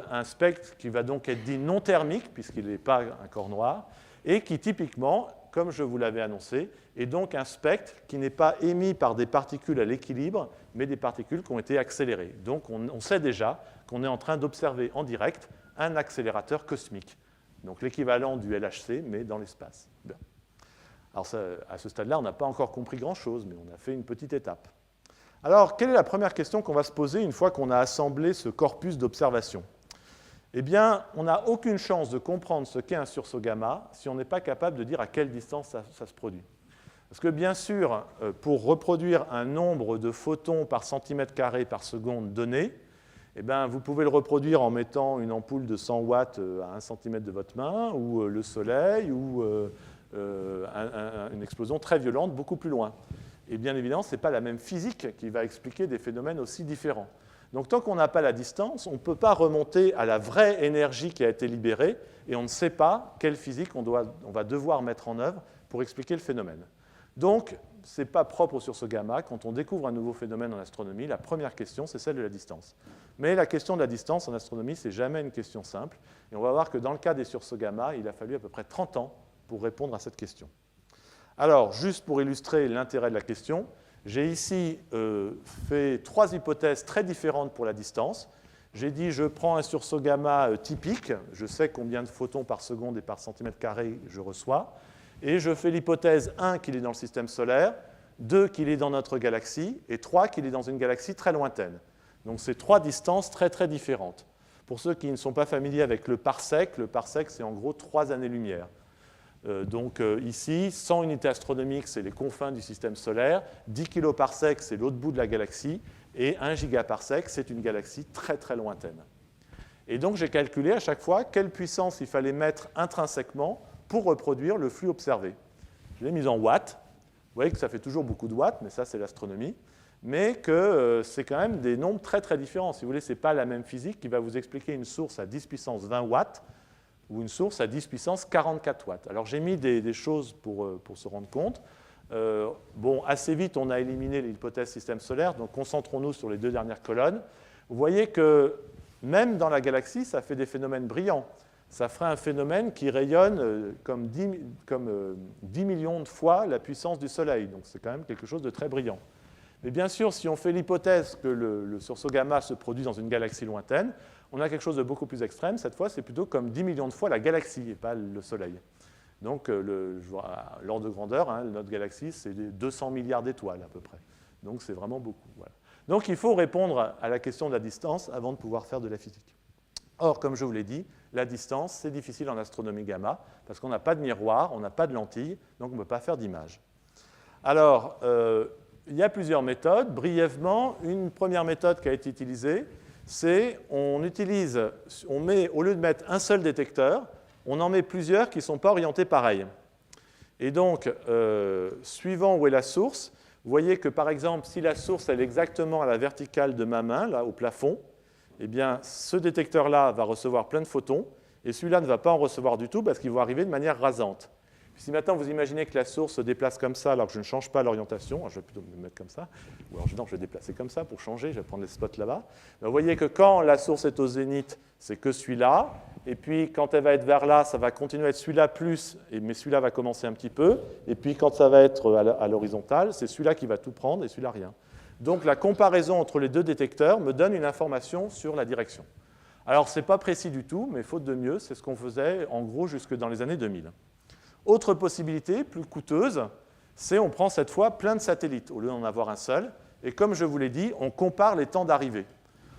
un spectre qui va donc être dit non thermique, puisqu'il n'est pas un corps noir, et qui typiquement, comme je vous l'avais annoncé, est donc un spectre qui n'est pas émis par des particules à l'équilibre, mais des particules qui ont été accélérées. Donc on sait déjà qu'on est en train d'observer en direct un accélérateur cosmique, donc l'équivalent du LHC, mais dans l'espace. Bien. Alors ça, à ce stade-là, on n'a pas encore compris grand-chose, mais on a fait une petite étape. Alors, quelle est la première question qu'on va se poser une fois qu'on a assemblé ce corpus d'observations? Eh bien, on n'a aucune chance de comprendre ce qu'est un sursaut gamma si on n'est pas capable de dire à quelle distance ça se produit. Parce que bien sûr, pour reproduire un nombre de photons par centimètre carré par seconde donné, eh bien, vous pouvez le reproduire en mettant une ampoule de 100 watts à 1 cm de votre main, ou le soleil, ou une explosion très violente beaucoup plus loin. Et bien évidemment, ce n'est pas la même physique qui va expliquer des phénomènes aussi différents. Donc tant qu'on n'a pas la distance, on ne peut pas remonter à la vraie énergie qui a été libérée, et on ne sait pas quelle physique on va devoir mettre en œuvre pour expliquer le phénomène. Donc, ce n'est pas propre au sursaut gamma. Quand on découvre un nouveau phénomène en astronomie, la première question, c'est celle de la distance. Mais la question de la distance en astronomie, ce n'est jamais une question simple. Et on va voir que dans le cas des sursauts gamma, il a fallu à peu près 30 ans pour répondre à cette question. Alors, juste pour illustrer l'intérêt de la question, j'ai ici fait 3 hypothèses très différentes pour la distance. J'ai dit, je prends un sursaut gamma typique, je sais combien de photons par seconde et par centimètre carré je reçois, et je fais l'hypothèse 1 qu'il est dans le système solaire, 2 qu'il est dans notre galaxie, et 3 qu'il est dans une galaxie très lointaine. Donc c'est 3 distances très très différentes. Pour ceux qui ne sont pas familiers avec le parsec c'est en gros 3 années-lumière. Donc ici, 100 unités astronomiques, c'est les confins du système solaire, 10 kiloparsecs, c'est l'autre bout de la galaxie, et 1 gigaparsec, c'est une galaxie très très lointaine. Et donc j'ai calculé à chaque fois quelle puissance il fallait mettre intrinsèquement pour reproduire le flux observé. Je l'ai mis en watts. Vous voyez que ça fait toujours beaucoup de watts, mais ça c'est l'astronomie, mais que c'est quand même des nombres très très différents. Si vous voulez, ce n'est pas la même physique qui va vous expliquer une source à 10 puissance 20 watts, ou une source à 10 puissance 44 watts. Alors j'ai mis des choses pour se rendre compte. Bon, assez vite, on a éliminé l'hypothèse système solaire, donc concentrons-nous sur les 2 dernières colonnes. Vous voyez que même dans la galaxie, ça fait des phénomènes brillants. Ça ferait un phénomène qui rayonne comme 10 millions de fois la puissance du Soleil. Donc c'est quand même quelque chose de très brillant. Mais bien sûr, si on fait l'hypothèse que le sursaut gamma se produit dans une galaxie lointaine, on a quelque chose de beaucoup plus extrême. Cette fois, c'est plutôt comme 10 millions de fois la galaxie et pas le Soleil. Donc, l'ordre de grandeur, notre galaxie, c'est 200 milliards d'étoiles à peu près. Donc, c'est vraiment beaucoup. Voilà. Donc, il faut répondre à la question de la distance avant de pouvoir faire de la physique. Or, comme je vous l'ai dit, la distance, c'est difficile en astronomie gamma, parce qu'on n'a pas de miroir, on n'a pas de lentille, donc on ne peut pas faire d'image. Alors, il y a plusieurs méthodes. Brièvement, une première méthode qui a été utilisée, c'est on met, au lieu de mettre un seul détecteur, on en met plusieurs qui ne sont pas orientés pareil. Et donc, suivant où est la source, vous voyez que par exemple, si la source elle est exactement à la verticale de ma main, là, au plafond, eh bien, ce détecteur-là va recevoir plein de photons, et celui-là ne va pas en recevoir du tout parce qu'il va arriver de manière rasante. Puis si maintenant vous imaginez que la source se déplace comme ça alors que je ne change pas l'orientation, je vais plutôt me mettre comme ça, ou alors non, je vais déplacer comme ça pour changer, je vais prendre les spots là-bas. Vous voyez que quand la source est au zénith, c'est que celui-là, et puis quand elle va être vers là, ça va continuer à être celui-là plus, mais celui-là va commencer un petit peu, et puis quand ça va être à l'horizontale, c'est celui-là qui va tout prendre et celui-là rien. Donc la comparaison entre les 2 détecteurs me donne une information sur la direction. Alors ce n'est pas précis du tout, mais faute de mieux, c'est ce qu'on faisait en gros jusque dans les années 2000. Autre possibilité, plus coûteuse, c'est on prend cette fois plein de satellites au lieu d'en avoir un seul, et comme je vous l'ai dit, on compare les temps d'arrivée.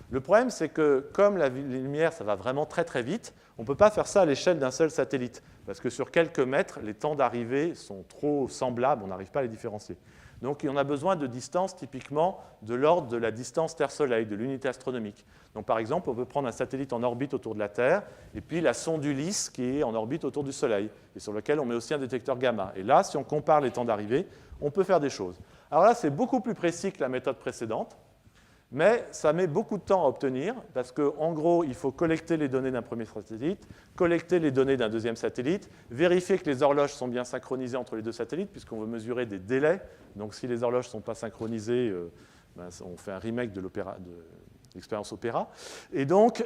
Le problème, c'est que comme la lumière, ça va vraiment très très vite, on ne peut pas faire ça à l'échelle d'un seul satellite, parce que sur quelques mètres, les temps d'arrivée sont trop semblables, on n'arrive pas à les différencier. Donc on a besoin de distances typiquement de l'ordre de la distance Terre-Soleil, de l'unité astronomique. Donc par exemple, on peut prendre un satellite en orbite autour de la Terre, et puis la sonde Ulysse qui est en orbite autour du Soleil, et sur lequel on met aussi un détecteur gamma. Et là, si on compare les temps d'arrivée, on peut faire des choses. Alors là, c'est beaucoup plus précis que la méthode précédente, mais ça met beaucoup de temps à obtenir, parce qu'en gros, il faut collecter les données d'un premier satellite, collecter les données d'un deuxième satellite, vérifier que les horloges sont bien synchronisées entre les deux satellites, puisqu'on veut mesurer des délais. Donc si les horloges ne sont pas synchronisées, on fait un remake de l'expérience Opéra. Et donc,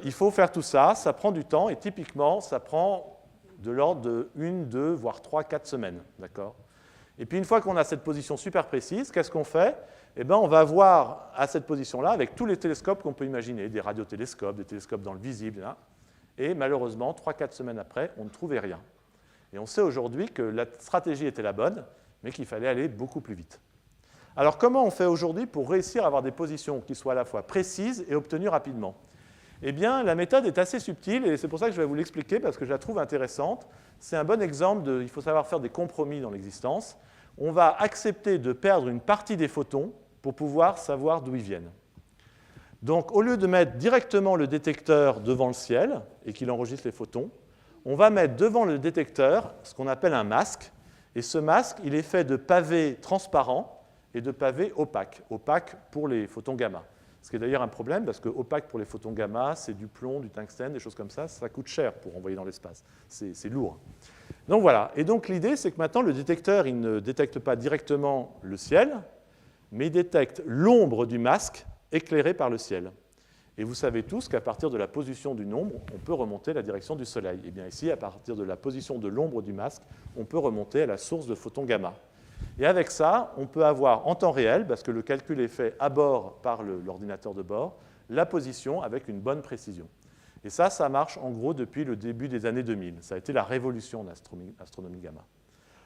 il faut faire tout ça, ça prend du temps, et typiquement, ça prend de l'ordre de 1, 2, voire 3, 4 semaines. D'accord ? Et puis une fois qu'on a cette position super précise, qu'est-ce qu'on fait ? Eh bien, on va voir à cette position-là avec tous les télescopes qu'on peut imaginer, des radiotélescopes, des télescopes dans le visible. Hein, et malheureusement, 3-4 semaines après, on ne trouvait rien. Et on sait aujourd'hui que la stratégie était la bonne, mais qu'il fallait aller beaucoup plus vite. Alors comment on fait aujourd'hui pour réussir à avoir des positions qui soient à la fois précises et obtenues rapidement ? Eh bien, la méthode est assez subtile, et c'est pour ça que je vais vous l'expliquer, parce que je la trouve intéressante. C'est un bon exemple il faut savoir faire des compromis dans l'existence. On va accepter de perdre une partie des photons pour pouvoir savoir d'où ils viennent. Donc, au lieu de mettre directement le détecteur devant le ciel et qu'il enregistre les photons, on va mettre devant le détecteur ce qu'on appelle un masque. Et ce masque, il est fait de pavés transparents et de pavés opaques. Opaques pour les photons gamma. Ce qui est d'ailleurs un problème, parce que opaque pour les photons gamma, c'est du plomb, du tungstène, des choses comme ça. Ça coûte cher pour envoyer dans l'espace. C'est lourd. Donc voilà. Et donc l'idée, c'est que maintenant, le détecteur, il ne détecte pas directement le ciel, mais il détecte l'ombre du masque éclairée par le ciel. Et vous savez tous qu'à partir de la position d'une ombre, on peut remonter la direction du Soleil. Et bien ici, à partir de la position de l'ombre du masque, on peut remonter à la source de photons gamma. Et avec ça, on peut avoir en temps réel, parce que le calcul est fait à bord par l'ordinateur de bord, la position avec une bonne précision. Et ça marche en gros depuis le début des années 2000. Ça a été la révolution en astronomie gamma.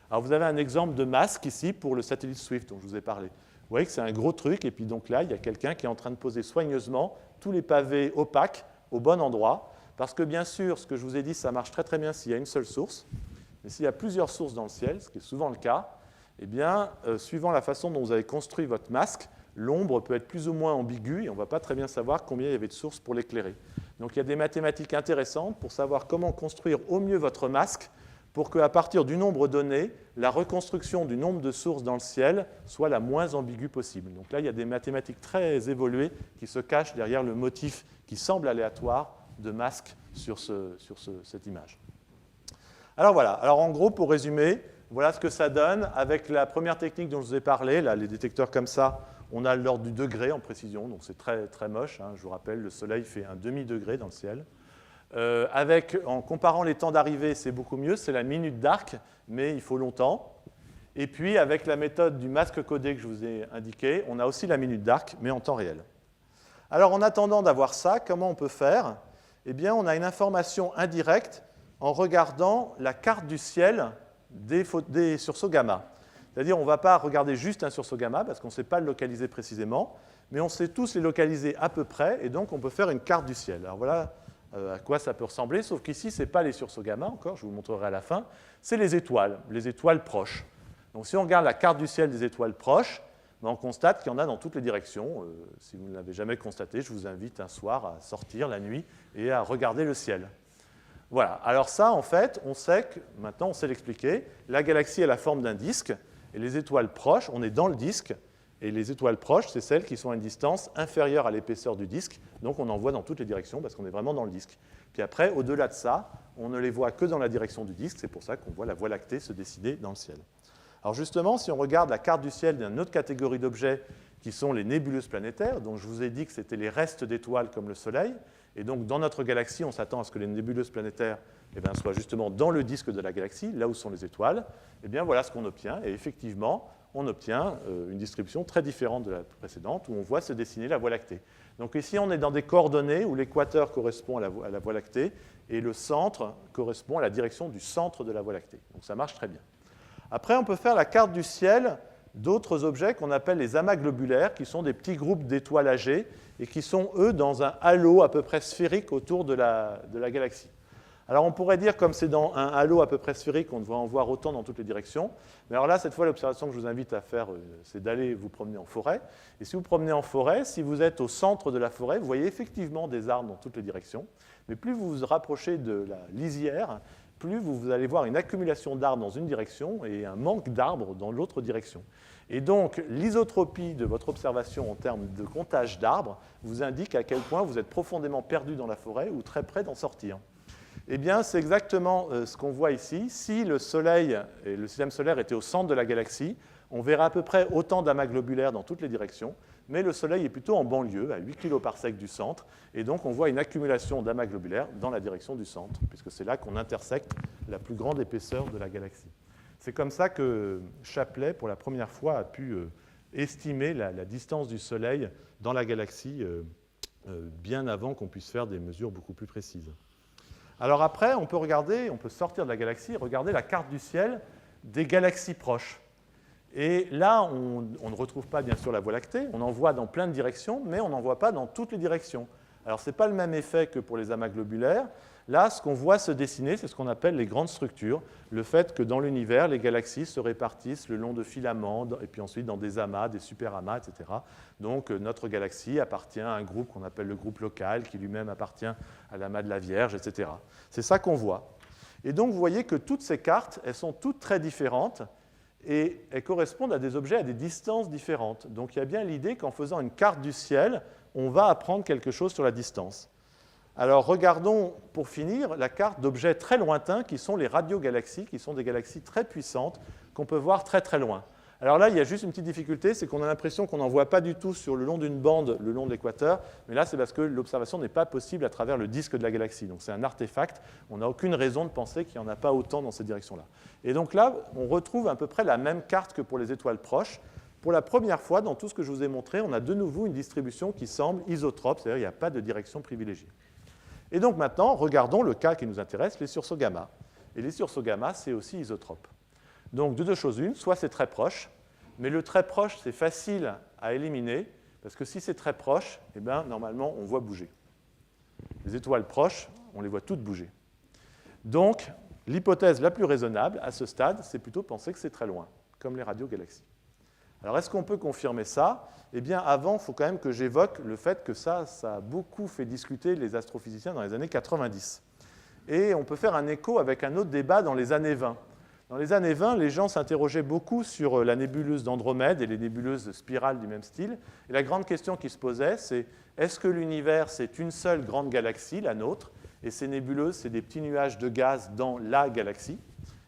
Alors vous avez un exemple de masque ici pour le satellite Swift dont je vous ai parlé. Vous voyez que c'est un gros truc, et puis donc là, il y a quelqu'un qui est en train de poser soigneusement tous les pavés opaques au bon endroit, parce que bien sûr, ce que je vous ai dit, ça marche très très bien s'il y a une seule source, mais s'il y a plusieurs sources dans le ciel, ce qui est souvent le cas, eh bien, suivant la façon dont vous avez construit votre masque, l'ombre peut être plus ou moins ambiguë, et on ne va pas très bien savoir combien il y avait de sources pour l'éclairer. Donc il y a des mathématiques intéressantes pour savoir comment construire au mieux votre masque, pour qu'à partir du nombre donné, la reconstruction du nombre de sources dans le ciel soit la moins ambiguë possible. Donc là, il y a des mathématiques très évoluées qui se cachent derrière le motif qui semble aléatoire de masque sur cette image. Alors voilà, alors en gros, pour résumer, voilà ce que ça donne avec la première technique dont je vous ai parlé, là, les détecteurs comme ça, on a l'ordre du degré en précision, donc c'est très, très moche. Hein, je vous rappelle, le Soleil fait un demi-degré dans le ciel. En comparant les temps d'arrivée, c'est beaucoup mieux, c'est la minute d'arc, mais il faut longtemps. Et puis, avec la méthode du masque codé que je vous ai indiqué, on a aussi la minute d'arc, mais en temps réel. Alors, en attendant d'avoir ça, comment on peut faire ? Eh bien, on a une information indirecte en regardant la carte du ciel des sursauts gamma. C'est-à-dire, on ne va pas regarder juste un sursaut gamma, parce qu'on ne sait pas le localiser précisément, mais on sait tous les localiser à peu près, et donc on peut faire une carte du ciel. Alors voilà à quoi ça peut ressembler, sauf qu'ici, ce n'est pas les sursauts gamma encore, je vous montrerai à la fin, c'est les étoiles proches. Donc si on regarde la carte du ciel des étoiles proches, on constate qu'il y en a dans toutes les directions. Si vous ne l'avez jamais constaté, je vous invite un soir à sortir la nuit et à regarder le ciel. Voilà, alors ça, en fait, on sait que, maintenant on sait l'expliquer, la galaxie a la forme d'un disque, et les étoiles proches, on est dans le disque, et les étoiles proches, c'est celles qui sont à une distance inférieure à l'épaisseur du disque, donc on en voit dans toutes les directions parce qu'on est vraiment dans le disque. Puis après, au-delà de ça, on ne les voit que dans la direction du disque, c'est pour ça qu'on voit la Voie lactée se dessiner dans le ciel. Alors justement, si on regarde la carte du ciel d'une autre catégorie d'objets qui sont les nébuleuses planétaires, dont je vous ai dit que c'était les restes d'étoiles comme le Soleil, et donc dans notre galaxie, on s'attend à ce que les nébuleuses planétaires soient justement dans le disque de la galaxie, là où sont les étoiles, et bien voilà ce qu'on obtient, et effectivement, on obtient une distribution très différente de la précédente, où on voit se dessiner la Voie lactée. Donc ici, on est dans des coordonnées où l'équateur correspond à la Voie lactée, et le centre correspond à la direction du centre de la Voie lactée. Donc ça marche très bien. Après, on peut faire la carte du ciel d'autres objets qu'on appelle les amas globulaires, qui sont des petits groupes d'étoiles âgées, et qui sont, eux, dans un halo à peu près sphérique autour de la galaxie. Alors on pourrait dire, comme c'est dans un halo à peu près sphérique, on devrait en voir autant dans toutes les directions. Mais alors là, cette fois, l'observation que je vous invite à faire, c'est d'aller vous promener en forêt. Et si vous promenez en forêt, si vous êtes au centre de la forêt, vous voyez effectivement des arbres dans toutes les directions. Mais plus vous vous rapprochez de la lisière, plus vous allez voir une accumulation d'arbres dans une direction et un manque d'arbres dans l'autre direction. Et donc, l'isotropie de votre observation en termes de comptage d'arbres vous indique à quel point vous êtes profondément perdu dans la forêt ou très près d'en sortir. Eh bien, c'est exactement ce qu'on voit ici. Si le Soleil et le système solaire étaient au centre de la galaxie, on verrait à peu près autant d'amas globulaires dans toutes les directions, mais le Soleil est plutôt en banlieue, à 8 kPa du centre, et donc on voit une accumulation d'amas globulaires dans la direction du centre, puisque c'est là qu'on intersecte la plus grande épaisseur de la galaxie. C'est comme ça que Shapley, pour la première fois, a pu estimer la distance du Soleil dans la galaxie bien avant qu'on puisse faire des mesures beaucoup plus précises. Alors après, on peut sortir de la galaxie et regarder la carte du ciel des galaxies proches. Et là, on ne retrouve pas bien sûr la Voie lactée, on en voit dans plein de directions, mais on n'en voit pas dans toutes les directions. Alors ce n'est pas le même effet que pour les amas globulaires. Là, ce qu'on voit se dessiner, c'est ce qu'on appelle les grandes structures, le fait que dans l'univers, les galaxies se répartissent le long de filaments, et puis ensuite dans des amas, des superamas, etc. Donc notre galaxie appartient à un groupe qu'on appelle le groupe local, qui lui-même appartient à l'amas de la Vierge, etc. C'est ça qu'on voit. Et donc vous voyez que toutes ces cartes, elles sont toutes très différentes, et elles correspondent à des objets à des distances différentes. Donc il y a bien l'idée qu'en faisant une carte du ciel, on va apprendre quelque chose sur la distance. Alors regardons, pour finir, la carte d'objets très lointains qui sont les radiogalaxies, qui sont des galaxies très puissantes qu'on peut voir très très loin. Alors là, il y a juste une petite difficulté, c'est qu'on a l'impression qu'on n'en voit pas du tout sur le long d'une bande, le long de l'équateur, mais là c'est parce que l'observation n'est pas possible à travers le disque de la galaxie. Donc c'est un artefact, on n'a aucune raison de penser qu'il n'y en a pas autant dans cette direction-là. Et donc là, on retrouve à peu près la même carte que pour les étoiles proches. Pour la première fois, dans tout ce que je vous ai montré, on a de nouveau une distribution qui semble isotrope, c'est-à-dire qu'il n'y a pas de direction privilégiée. Et donc maintenant, regardons le cas qui nous intéresse, les sursauts gamma. Et les sursauts gamma, c'est aussi isotrope. Donc de deux choses une, soit c'est très proche, mais le très proche, c'est facile à éliminer, parce que si c'est très proche, eh bien, normalement, on voit bouger. Les étoiles proches, on les voit toutes bouger. Donc, l'hypothèse la plus raisonnable à ce stade, c'est plutôt de penser que c'est très loin, comme les radiogalaxies. Alors, est-ce qu'on peut confirmer ça? Eh bien, avant, il faut quand même que j'évoque le fait que ça a beaucoup fait discuter les astrophysiciens dans les années 90. Et on peut faire un écho avec un autre débat dans les années 20. Dans les années 20, les gens s'interrogeaient beaucoup sur la nébuleuse d'Andromède et les nébuleuses spirales du même style. Et la grande question qui se posait, c'est est-ce que l'univers, c'est une seule grande galaxie, la nôtre, et ces nébuleuses, c'est des petits nuages de gaz dans la galaxie?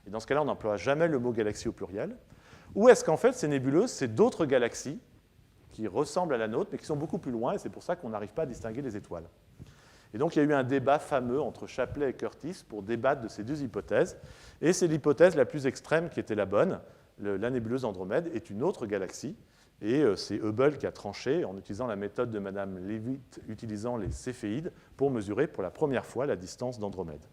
Et dans ce cas-là, on n'emploie jamais le mot galaxie au pluriel. Ou est-ce qu'en fait, ces nébuleuses, c'est d'autres galaxies qui ressemblent à la nôtre, mais qui sont beaucoup plus loin, et c'est pour ça qu'on n'arrive pas à distinguer les étoiles. Et donc, il y a eu un débat fameux entre Shapley et Curtis pour débattre de ces deux hypothèses. Et c'est l'hypothèse la plus extrême qui était la bonne. La nébuleuse Andromède est une autre galaxie. Et c'est Hubble qui a tranché en utilisant la méthode de Mme Leavitt, utilisant les céphéides, pour mesurer pour la première fois la distance d'Andromède.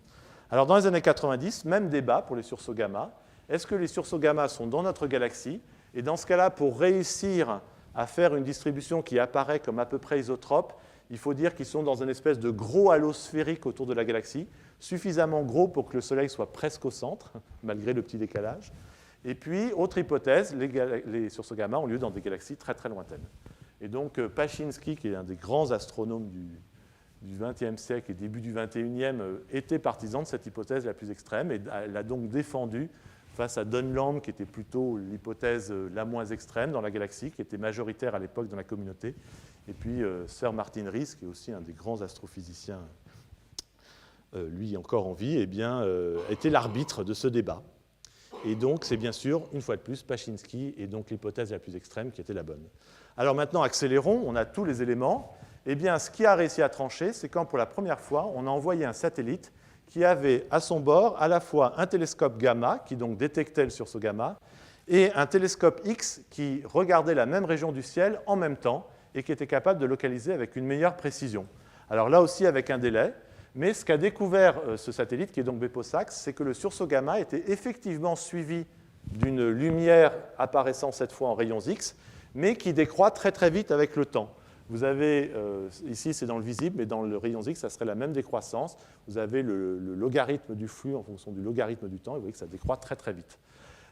Alors, dans les années 90, même débat pour les sursauts gamma. Est-ce que les sursauts gamma sont dans notre galaxie? Et dans ce cas-là, pour réussir à faire une distribution qui apparaît comme à peu près isotrope, il faut dire qu'ils sont dans une espèce de gros halo sphérique autour de la galaxie, suffisamment gros pour que le Soleil soit presque au centre, malgré le petit décalage. Et puis, autre hypothèse, les sursauts gamma ont lieu dans des galaxies très très lointaines. Et donc, Paczynski, qui est un des grands astronomes du XXe siècle et début du XXIe, était partisan de cette hypothèse la plus extrême et l'a donc défendue face à Dunlop, qui était plutôt l'hypothèse la moins extrême dans la galaxie, qui était majoritaire à l'époque dans la communauté. Et puis Sir Martin Rees, qui est aussi un des grands astrophysiciens, lui encore en vie, était l'arbitre de ce débat. Et donc, c'est bien sûr, une fois de plus, Paczynski et donc l'hypothèse la plus extrême qui était la bonne. Alors maintenant, accélérons, on a tous les éléments. Eh bien, ce qui a réussi à trancher, c'est quand, pour la première fois, on a envoyé un satellite qui avait à son bord à la fois un télescope gamma, qui donc détectait le sursaut gamma, et un télescope X qui regardait la même région du ciel en même temps et qui était capable de localiser avec une meilleure précision. Alors là aussi avec un délai, mais ce qu'a découvert ce satellite, qui est donc Bepo-Sax, c'est que le sursaut gamma était effectivement suivi d'une lumière apparaissant cette fois en rayons X, mais qui décroît très très vite avec le temps. Vous avez, ici c'est dans le visible, mais dans le rayon X, ça serait la même décroissance. Vous avez le logarithme du flux en fonction du logarithme du temps, et vous voyez que ça décroît très très vite.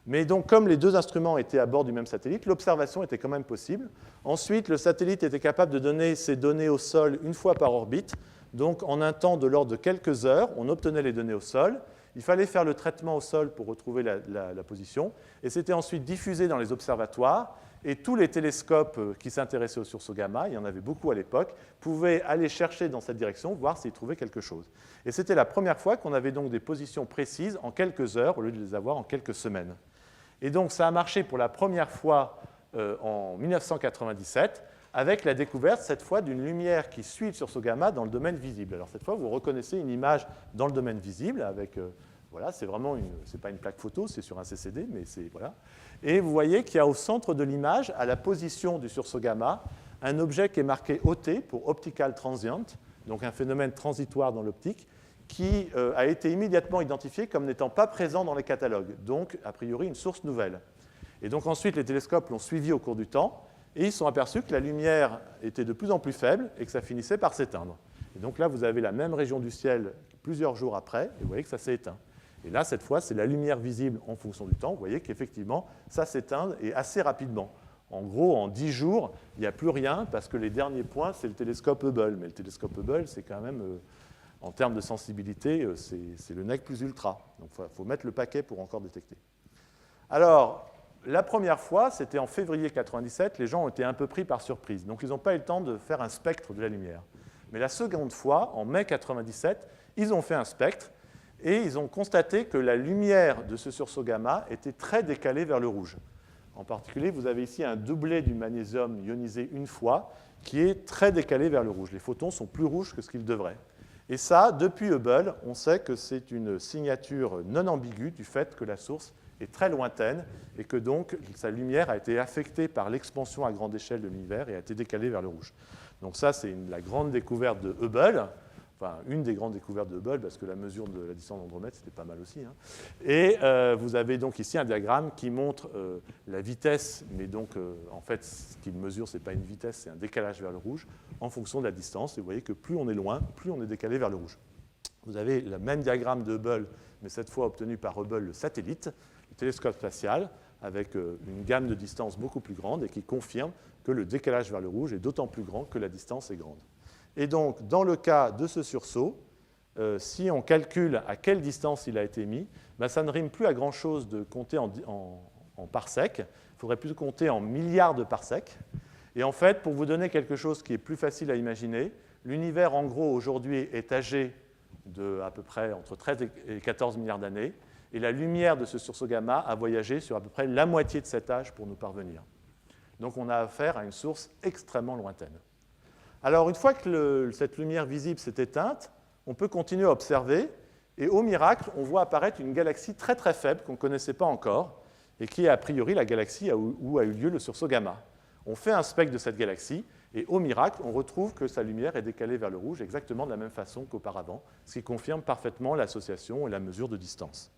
Mais donc, comme les deux instruments étaient à bord du même satellite, l'observation était quand même possible. Ensuite, le satellite était capable de donner ses données au sol une fois par orbite. Donc, en un temps de l'ordre de quelques heures, on obtenait les données au sol. Il fallait faire le traitement au sol pour retrouver la position. Et c'était ensuite diffusé dans les observatoires. Et tous les télescopes qui s'intéressaient aux sursauts gamma, il y en avait beaucoup à l'époque, pouvaient aller chercher dans cette direction, voir s'ils trouvaient quelque chose. Et c'était la première fois qu'on avait donc des positions précises en quelques heures, au lieu de les avoir en quelques semaines. Et donc ça a marché pour la première fois en 1997, avec la découverte cette fois d'une lumière qui suit le sursaut gamma dans le domaine visible. Alors cette fois, vous reconnaissez une image dans le domaine visible avec... voilà, c'est vraiment c'est pas une plaque photo, c'est sur un CCD, mais c'est voilà. Et vous voyez qu'il y a au centre de l'image, à la position du sursaut gamma, un objet qui est marqué OT pour Optical Transient, donc un phénomène transitoire dans l'optique, qui a été immédiatement identifié comme n'étant pas présent dans les catalogues, donc a priori une source nouvelle. Et donc ensuite, les télescopes l'ont suivi au cours du temps, et ils se sont aperçus que la lumière était de plus en plus faible et que ça finissait par s'éteindre. Et donc là, vous avez la même région du ciel plusieurs jours après, et vous voyez que ça s'est éteint. Et là, cette fois, c'est la lumière visible en fonction du temps. Vous voyez qu'effectivement, ça s'éteint et assez rapidement. En gros, en 10 jours, il n'y a plus rien parce que les derniers points, c'est le télescope Hubble. Mais le télescope Hubble, c'est quand même, en termes de sensibilité, c'est le nec plus ultra. Donc, il faut mettre le paquet pour encore détecter. Alors, la première fois, c'était en février 1997. Les gens ont été un peu pris par surprise. Donc, ils n'ont pas eu le temps de faire un spectre de la lumière. Mais la seconde fois, en mai 1997, ils ont fait un spectre. Et ils ont constaté que la lumière de ce sursaut gamma était très décalée vers le rouge. En particulier, vous avez ici un doublet du magnésium ionisé une fois qui est très décalé vers le rouge. Les photons sont plus rouges que ce qu'ils devraient. Et ça, depuis Hubble, on sait que c'est une signature non ambiguë du fait que la source est très lointaine et que donc sa lumière a été affectée par l'expansion à grande échelle de l'univers et a été décalée vers le rouge. Donc ça, c'est la grande découverte de Hubble. Enfin, une des grandes découvertes de Hubble, parce que la mesure de la distance d'Andromède, c'était pas mal aussi. Hein. Et vous avez donc ici un diagramme qui montre la vitesse, mais donc en fait, ce qu'il mesure, ce n'est pas une vitesse, c'est un décalage vers le rouge, en fonction de la distance. Et vous voyez que plus on est loin, plus on est décalé vers le rouge. Vous avez le même diagramme de Hubble, mais cette fois obtenu par Hubble, le satellite, le télescope spatial, avec une gamme de distance beaucoup plus grande et qui confirme que le décalage vers le rouge est d'autant plus grand que la distance est grande. Et donc, dans le cas de ce sursaut, si on calcule à quelle distance il a été mis, ben ça ne rime plus à grand-chose de compter en parsecs. Il faudrait plus compter en milliards de parsecs. Et en fait, pour vous donner quelque chose qui est plus facile à imaginer, l'univers, en gros, aujourd'hui est âgé de à peu près entre 13 et 14 milliards d'années. Et la lumière de ce sursaut gamma a voyagé sur à peu près la moitié de cet âge pour nous parvenir. Donc, on a affaire à une source extrêmement lointaine. Alors, une fois que cette lumière visible s'est éteinte, on peut continuer à observer, et au miracle, on voit apparaître une galaxie très très faible qu'on ne connaissait pas encore, et qui est a priori la galaxie où a eu lieu le sursaut gamma. On fait un spectre de cette galaxie, et au miracle, on retrouve que sa lumière est décalée vers le rouge exactement de la même façon qu'auparavant, ce qui confirme parfaitement l'association et la mesure de distance.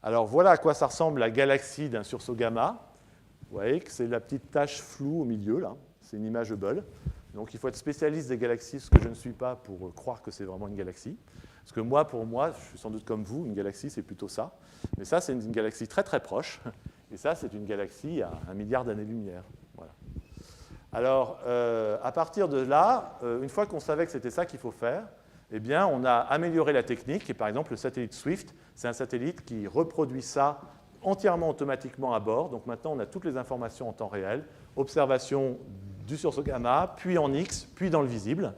Alors voilà à quoi ça ressemble la galaxie d'un sursaut gamma. Vous voyez que c'est la petite tache floue au milieu, là, c'est une image Hubble. Donc il faut être spécialiste des galaxies, ce que je ne suis pas pour croire que c'est vraiment une galaxie. Parce que moi, pour moi, je suis sans doute comme vous, une galaxie, c'est plutôt ça. Mais ça, c'est une galaxie très très proche. Et ça, c'est une galaxie à 1 milliard d'années-lumière. Voilà. Alors, à partir de là, une fois qu'on savait que c'était ça qu'il faut faire, eh bien, on a amélioré la technique. Et par exemple, le satellite Swift, c'est un satellite qui reproduit ça entièrement automatiquement à bord. Donc maintenant, on a toutes les informations en temps réel. Observation du sursaut gamma, puis en X, puis dans le visible,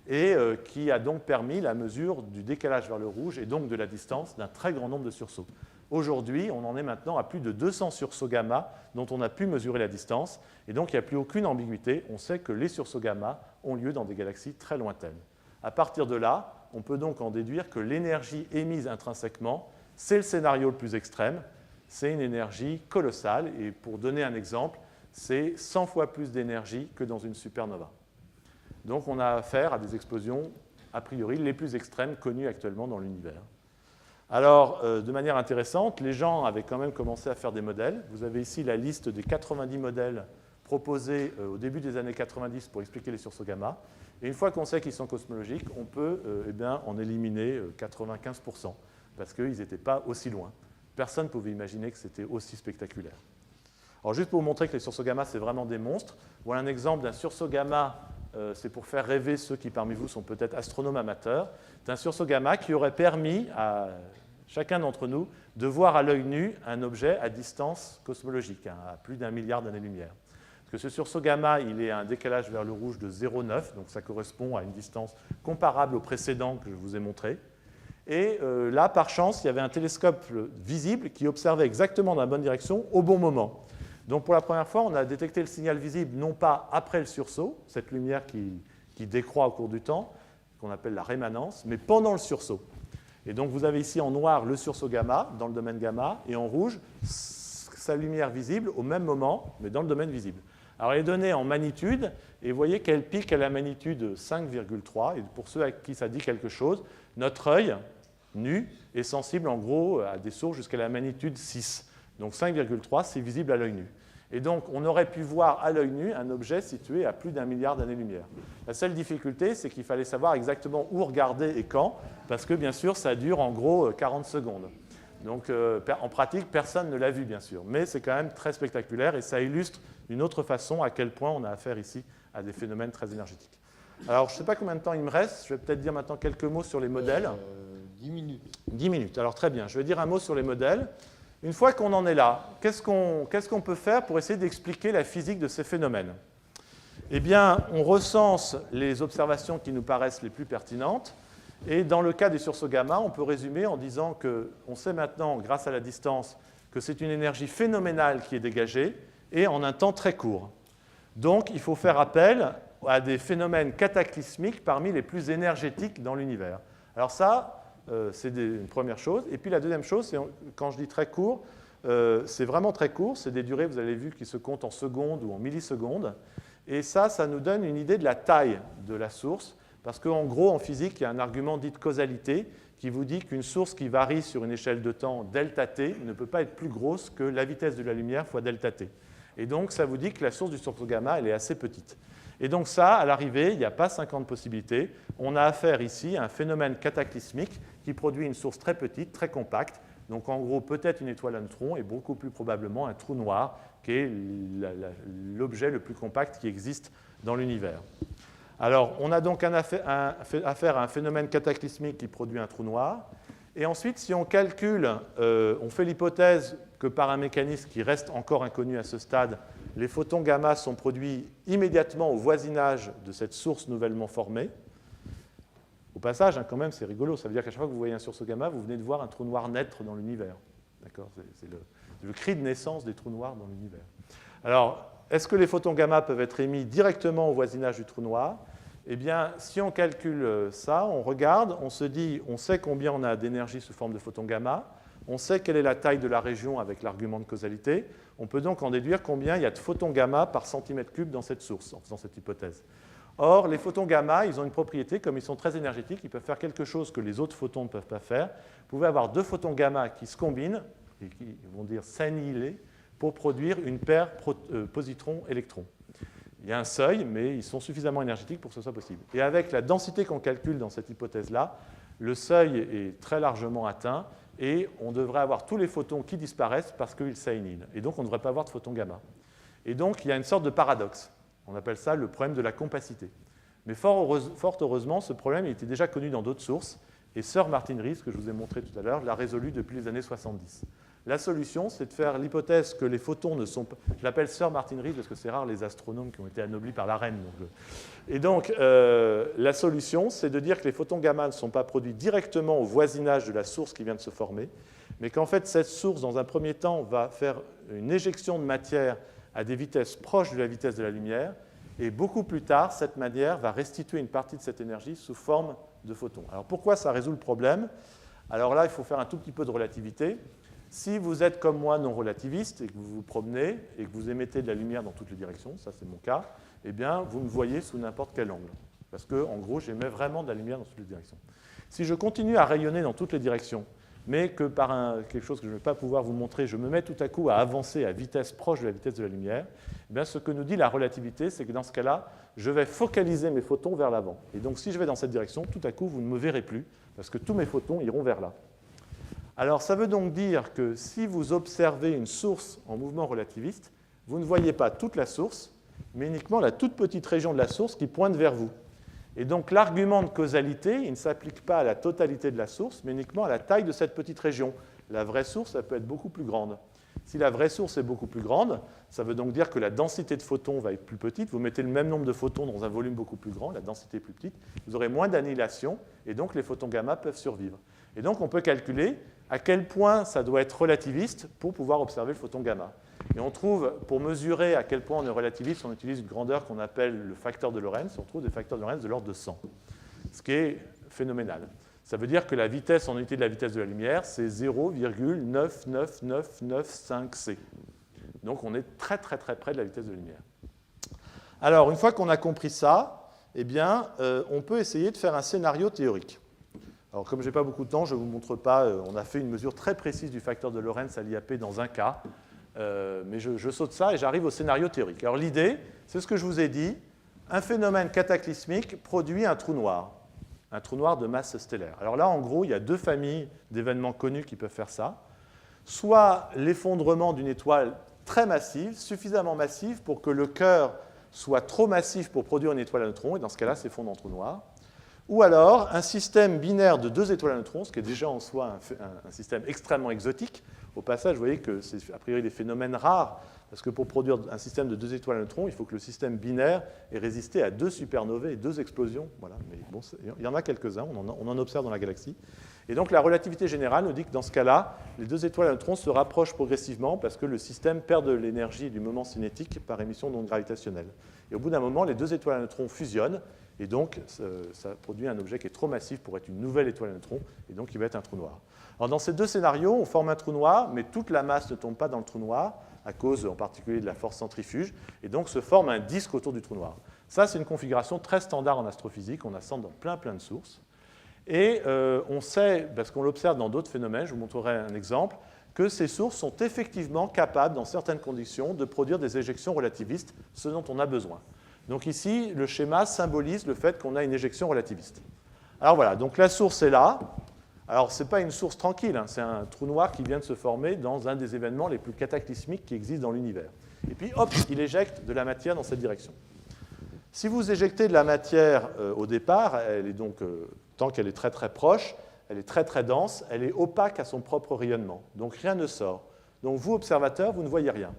et qui a donc permis la mesure du décalage vers le rouge et donc de la distance d'un très grand nombre de sursauts. Aujourd'hui, on en est maintenant à plus de 200 sursauts gamma dont on a pu mesurer la distance, et donc il n'y a plus aucune ambiguïté. On sait que les sursauts gamma ont lieu dans des galaxies très lointaines. À partir de là, on peut donc en déduire que l'énergie émise intrinsèquement, c'est le scénario le plus extrême, c'est une énergie colossale, et pour donner un exemple, c'est 100 fois plus d'énergie que dans une supernova. Donc on a affaire à des explosions, a priori, les plus extrêmes connues actuellement dans l'univers. Alors, de manière intéressante, les gens avaient quand même commencé à faire des modèles. Vous avez ici la liste des 90 modèles proposés au début des années 90 pour expliquer les sursauts gamma. Et une fois qu'on sait qu'ils sont cosmologiques, on peut en éliminer 95%, parce qu'ils n'étaient pas aussi loin. Personne ne pouvait imaginer que c'était aussi spectaculaire. Alors juste pour vous montrer que les sursauts gamma, c'est vraiment des monstres, voilà un exemple d'un sursaut gamma, c'est pour faire rêver ceux qui parmi vous sont peut-être astronomes amateurs, d'un sursaut gamma qui aurait permis à chacun d'entre nous de voir à l'œil nu un objet à distance cosmologique, à plus d'1 milliard d'années-lumière. Parce que ce sursaut gamma, il est à un décalage vers le rouge de 0,9, donc ça correspond à une distance comparable au précédent que je vous ai montré. Et là, par chance, il y avait un télescope visible qui observait exactement dans la bonne direction au bon moment. Donc pour la première fois, on a détecté le signal visible non pas après le sursaut, cette lumière qui décroît au cours du temps, qu'on appelle la rémanence, mais pendant le sursaut. Et donc vous avez ici en noir le sursaut gamma, dans le domaine gamma, et en rouge, sa lumière visible au même moment, mais dans le domaine visible. Alors elle est donnée en magnitude, et vous voyez qu'elle pique à la magnitude 5,3, et pour ceux à qui ça dit quelque chose, notre œil nu est sensible en gros à des sources jusqu'à la magnitude 6. Donc 5,3, c'est visible à l'œil nu. Et donc, on aurait pu voir à l'œil nu un objet situé à plus d'1 milliard d'années-lumière. La seule difficulté, c'est qu'il fallait savoir exactement où regarder et quand, parce que, bien sûr, ça dure en gros 40 secondes. Donc, en pratique, personne ne l'a vu, bien sûr. Mais c'est quand même très spectaculaire et ça illustre d'une autre façon à quel point on a affaire ici à des phénomènes très énergétiques. Alors, je ne sais pas combien de temps il me reste. Je vais peut-être dire maintenant quelques mots sur les modèles. 10 minutes. 10 minutes. Alors, très bien. Je vais dire un mot sur les modèles. Une fois qu'on en est là, qu'est-ce qu'on peut faire pour essayer d'expliquer la physique de ces phénomènes? Eh bien, on recense les observations qui nous paraissent les plus pertinentes. Et dans le cas des sursauts gamma, on peut résumer en disant qu'on sait maintenant, grâce à la distance, que c'est une énergie phénoménale qui est dégagée et en un temps très court. Donc, il faut faire appel à des phénomènes cataclysmiques parmi les plus énergétiques dans l'univers. Alors ça, c'est une première chose. Et puis la deuxième chose, c'est quand je dis très court, c'est vraiment très court. C'est des durées, vous avez vu, qui se comptent en secondes ou en millisecondes. Et ça nous donne une idée de la taille de la source. Parce qu'en gros, en physique, il y a un argument dit de causalité qui vous dit qu'une source qui varie sur une échelle de temps delta t ne peut pas être plus grosse que la vitesse de la lumière fois delta t. Et donc, ça vous dit que la source du sursaut gamma, elle est assez petite. Et donc ça, à l'arrivée, il n'y a pas 50 possibilités. On a affaire ici à un phénomène cataclysmique qui produit une source très petite, très compacte. Donc en gros, peut-être une étoile à neutrons et beaucoup plus probablement un trou noir, qui est l'objet le plus compact qui existe dans l'univers. Alors, on a donc affaire à un phénomène cataclysmique qui produit un trou noir. Et ensuite, si on calcule, on fait l'hypothèse que par un mécanisme qui reste encore inconnu à ce stade, les photons gamma sont produits immédiatement au voisinage de cette source nouvellement formée. Au passage, quand même, c'est rigolo. Ça veut dire qu'à chaque fois que vous voyez un sursaut gamma, vous venez de voir un trou noir naître dans l'univers. D'accord ? C'est le cri de naissance des trous noirs dans l'univers. Alors, est-ce que les photons gamma peuvent être émis directement au voisinage du trou noir? Eh bien, si on calcule ça, on regarde, on se dit, on sait combien on a d'énergie sous forme de photons gamma, on sait quelle est la taille de la région avec l'argument de causalité, on peut donc en déduire combien il y a de photons gamma par centimètre cube dans cette source, en faisant cette hypothèse. Or, les photons gamma, ils ont une propriété, comme ils sont très énergétiques, ils peuvent faire quelque chose que les autres photons ne peuvent pas faire. Vous pouvez avoir deux photons gamma qui se combinent, et qui vont dire s'annihiler, pour produire une paire positron-électron. Il y a un seuil, mais ils sont suffisamment énergétiques pour que ce soit possible. Et avec la densité qu'on calcule dans cette hypothèse-là, le seuil est très largement atteint et on devrait avoir tous les photons qui disparaissent parce qu'ils s'annihilent. Et donc, on ne devrait pas avoir de photons gamma. Et donc, il y a une sorte de paradoxe. On appelle ça le problème de la compacité. Mais fort heureusement, ce problème il était déjà connu dans d'autres sources. Et Sir Martin Rees, que je vous ai montré tout à l'heure, l'a résolu depuis les années 70. La solution, c'est de faire l'hypothèse que les photons ne sont pas... Je l'appelle Sir Martin Rees parce que c'est rare les astronomes qui ont été anoblis par la reine. Et donc, la solution, c'est de dire que les photons gamma ne sont pas produits directement au voisinage de la source qui vient de se former, mais qu'en fait, cette source, dans un premier temps, va faire une éjection de matière à des vitesses proches de la vitesse de la lumière, et beaucoup plus tard, cette matière va restituer une partie de cette énergie sous forme de photons. Alors, pourquoi ça résout le problème? Alors là, il faut faire un tout petit peu de relativité. Si vous êtes comme moi non relativiste et que vous vous promenez et que vous émettez de la lumière dans toutes les directions, ça c'est mon cas, eh bien vous me voyez sous n'importe quel angle. Parce que, en gros, j'émets vraiment de la lumière dans toutes les directions. Si je continue à rayonner dans toutes les directions, mais que par quelque chose que je ne vais pas pouvoir vous montrer, je me mets tout à coup à avancer à vitesse proche de la vitesse de la lumière, eh bien, ce que nous dit la relativité, c'est que dans ce cas-là, je vais focaliser mes photons vers l'avant. Et donc, si je vais dans cette direction, tout à coup, vous ne me verrez plus, parce que tous mes photons iront vers là. Alors, ça veut donc dire que si vous observez une source en mouvement relativiste, vous ne voyez pas toute la source, mais uniquement la toute petite région de la source qui pointe vers vous. Et donc, l'argument de causalité, il ne s'applique pas à la totalité de la source, mais uniquement à la taille de cette petite région. La vraie source, ça peut être beaucoup plus grande. Si la vraie source est beaucoup plus grande, ça veut donc dire que la densité de photons va être plus petite. Vous mettez le même nombre de photons dans un volume beaucoup plus grand, la densité est plus petite, vous aurez moins d'annihilation, et donc les photons gamma peuvent survivre. Et donc, on peut calculer à quel point ça doit être relativiste pour pouvoir observer le photon gamma. Et on trouve, pour mesurer à quel point on est relativiste, on utilise une grandeur qu'on appelle le facteur de Lorentz. On trouve des facteurs de Lorentz de l'ordre de 100, ce qui est phénoménal. Ça veut dire que la vitesse en unité de la vitesse de la lumière, c'est 0,99995 c. Donc on est très très très près de la vitesse de la lumière. Alors, une fois qu'on a compris ça, eh bien, on peut essayer de faire un scénario théorique. Alors, comme je n'ai pas beaucoup de temps, je ne vous montre pas. On a fait une mesure très précise du facteur de Lorentz à l'IAP dans un cas. Mais je saute ça et j'arrive au scénario théorique. Alors l'idée, c'est ce que je vous ai dit, un phénomène cataclysmique produit un trou noir de masse stellaire. Alors là, en gros, il y a deux familles d'événements connus qui peuvent faire ça. Soit l'effondrement d'une étoile très massive, suffisamment massive pour que le cœur soit trop massif pour produire une étoile à neutrons, et dans ce cas-là, s'effondre en trou noir. Ou alors un système binaire de deux étoiles à neutrons, ce qui est déjà en soi un système extrêmement exotique. Au passage, vous voyez que c'est a priori des phénomènes rares, parce que pour produire un système de deux étoiles à neutrons, il faut que le système binaire ait résisté à deux supernovae et deux explosions. Voilà. Mais bon, il y en a quelques-uns, on en observe dans la galaxie. Et donc la relativité générale nous dit que dans ce cas-là, les deux étoiles à neutrons se rapprochent progressivement parce que le système perd de l'énergie du moment cinétique par émission d'ondes gravitationnelles. Et au bout d'un moment, les deux étoiles à neutrons fusionnent, et donc ça produit un objet qui est trop massif pour être une nouvelle étoile à neutrons, et donc il va être un trou noir. Alors dans ces deux scénarios, on forme un trou noir, mais toute la masse ne tombe pas dans le trou noir, à cause en particulier de la force centrifuge, et donc se forme un disque autour du trou noir. Ça, c'est une configuration très standard en astrophysique, on a ça dans plein de sources. Et on sait, parce qu'on l'observe dans d'autres phénomènes, je vous montrerai un exemple, que ces sources sont effectivement capables, dans certaines conditions, de produire des éjections relativistes, ce dont on a besoin. Donc ici, le schéma symbolise le fait qu'on a une éjection relativiste. Alors voilà, donc la source est là. Alors ce n'est pas une source tranquille, hein, c'est un trou noir qui vient de se former dans un des événements les plus cataclysmiques qui existent dans l'univers. Et puis hop, il éjecte de la matière dans cette direction. Si vous éjectez de la matière au départ, elle est donc, tant qu'elle est très très proche, elle est très très dense, elle est opaque à son propre rayonnement. Donc rien ne sort. Donc vous, observateurs, vous ne voyez rien.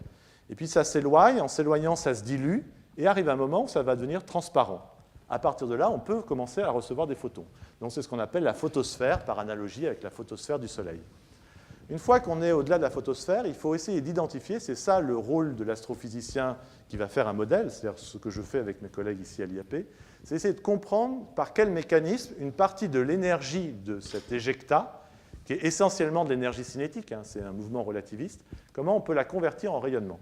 Et puis ça s'éloigne, en s'éloignant, ça se dilue, et arrive un moment où ça va devenir transparent. À partir de là, on peut commencer à recevoir des photons. Donc c'est ce qu'on appelle la photosphère, par analogie avec la photosphère du Soleil. Une fois qu'on est au-delà de la photosphère, il faut essayer d'identifier, c'est ça le rôle de l'astrophysicien qui va faire un modèle, c'est-à-dire ce que je fais avec mes collègues ici à l'IAP, c'est essayer de comprendre par quel mécanisme une partie de l'énergie de cet éjecta, qui est essentiellement de l'énergie cinétique, hein, c'est un mouvement relativiste, comment on peut la convertir en rayonnement.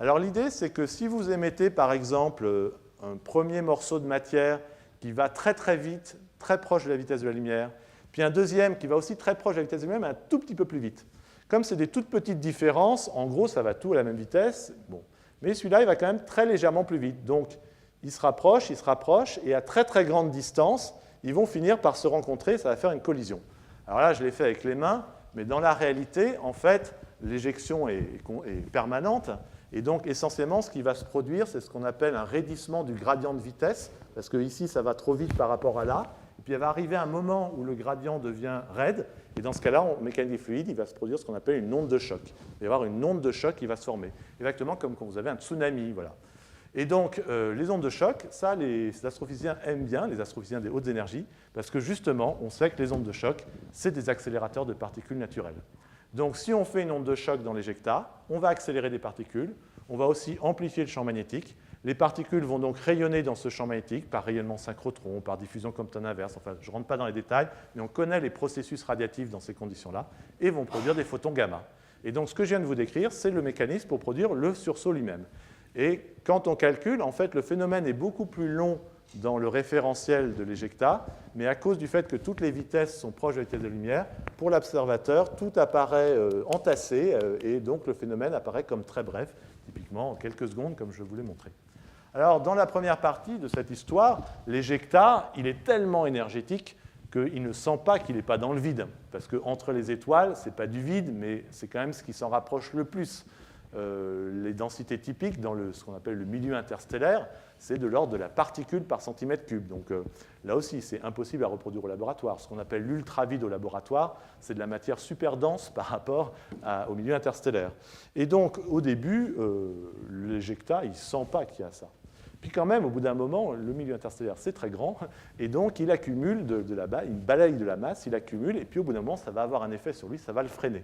Alors l'idée, c'est que si vous émettez par exemple un premier morceau de matière qui va très très vite, très proche de la vitesse de la lumière, puis un deuxième qui va aussi très proche de la vitesse de la lumière, mais un tout petit peu plus vite. Comme c'est des toutes petites différences, en gros, ça va tout à la même vitesse, bon. Mais celui-là, il va quand même très légèrement plus vite. Donc, il se rapproche, et à très très grande distance, ils vont finir par se rencontrer, ça va faire une collision. Alors là, je l'ai fait avec les mains, mais dans la réalité, en fait, l'éjection est permanente. Et donc, essentiellement, ce qui va se produire, c'est ce qu'on appelle un raidissement du gradient de vitesse, parce que ici, ça va trop vite par rapport à là. Et puis, il va arriver un moment où le gradient devient raide, et dans ce cas-là, en mécanique des fluides, il va se produire ce qu'on appelle une onde de choc. Il va y avoir une onde de choc qui va se former, exactement comme quand vous avez un tsunami. Voilà. Et donc, les ondes de choc, ça, les astrophysiciens aiment bien, les astrophysiciens des hautes énergies, parce que justement, on sait que les ondes de choc, c'est des accélérateurs de particules naturelles. Donc, si on fait une onde de choc dans l'éjecta, on va accélérer des particules, on va aussi amplifier le champ magnétique. Les particules vont donc rayonner dans ce champ magnétique par rayonnement synchrotron, par diffusion Compton inverse. Enfin, je ne rentre pas dans les détails, mais on connaît les processus radiatifs dans ces conditions-là et vont produire des photons gamma. Et donc, ce que je viens de vous décrire, c'est le mécanisme pour produire le sursaut lui-même. Et quand on calcule, en fait, le phénomène est beaucoup plus long dans le référentiel de l'éjecta, mais à cause du fait que toutes les vitesses sont proches de la vitesse de lumière, pour l'observateur, tout apparaît entassé, et donc le phénomène apparaît comme très bref, typiquement en quelques secondes, comme je vous l'ai montré. Alors, dans la première partie de cette histoire, l'éjecta, il est tellement énergétique qu'il ne sent pas qu'il n'est pas dans le vide, parce qu'entre les étoiles, ce n'est pas du vide, mais c'est quand même ce qui s'en rapproche le plus. Les densités typiques dans ce qu'on appelle le milieu interstellaire, c'est de l'ordre de la particule par centimètre cube. Donc là aussi, c'est impossible à reproduire au laboratoire. Ce qu'on appelle l'ultravide au laboratoire, c'est de la matière super dense par rapport au milieu interstellaire. Et donc, au début, l'éjecta, il ne sent pas qu'il y a ça. Puis quand même, au bout d'un moment, le milieu interstellaire, c'est très grand, et donc il accumule il balaye de la masse, il accumule, et puis au bout d'un moment, ça va avoir un effet sur lui, ça va le freiner.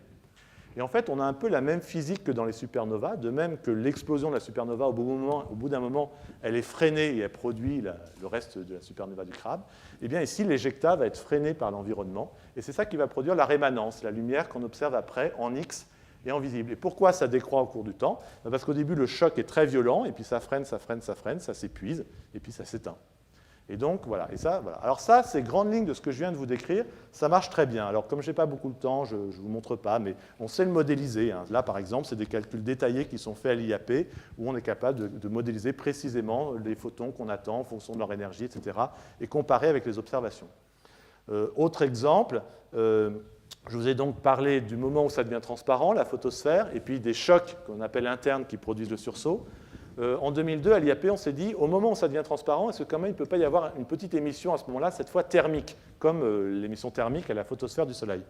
Et en fait, on a un peu la même physique que dans les supernovas, de même que l'explosion de la supernova, au bout d'un moment, elle est freinée et elle produit le reste de la supernova du crabe. Et bien ici, l'éjecta va être freiné par l'environnement, et c'est ça qui va produire la rémanence, la lumière qu'on observe après en X et en visible. Et pourquoi ça décroît au cours du temps? Parce qu'au début, le choc est très violent, et puis ça freine, ça s'épuise, et puis ça s'éteint. Et donc, voilà. Alors ça, c'est grandes lignes de ce que je viens de vous décrire. Ça marche très bien. Alors, comme je n'ai pas beaucoup de temps, je ne vous montre pas, mais on sait le modéliser. Là, par exemple, c'est des calculs détaillés qui sont faits à l'IAP, où on est capable de modéliser précisément les photons qu'on attend en fonction de leur énergie, etc., et comparer avec les observations. Autre exemple, je vous ai donc parlé du moment où ça devient transparent, la photosphère, et puis des chocs qu'on appelle internes qui produisent le sursaut. En 2002, à l'IAP, on s'est dit, au moment où ça devient transparent, est-ce que quand même il ne peut pas y avoir une petite émission à ce moment-là, cette fois thermique, comme l'émission thermique à la photosphère du Soleil?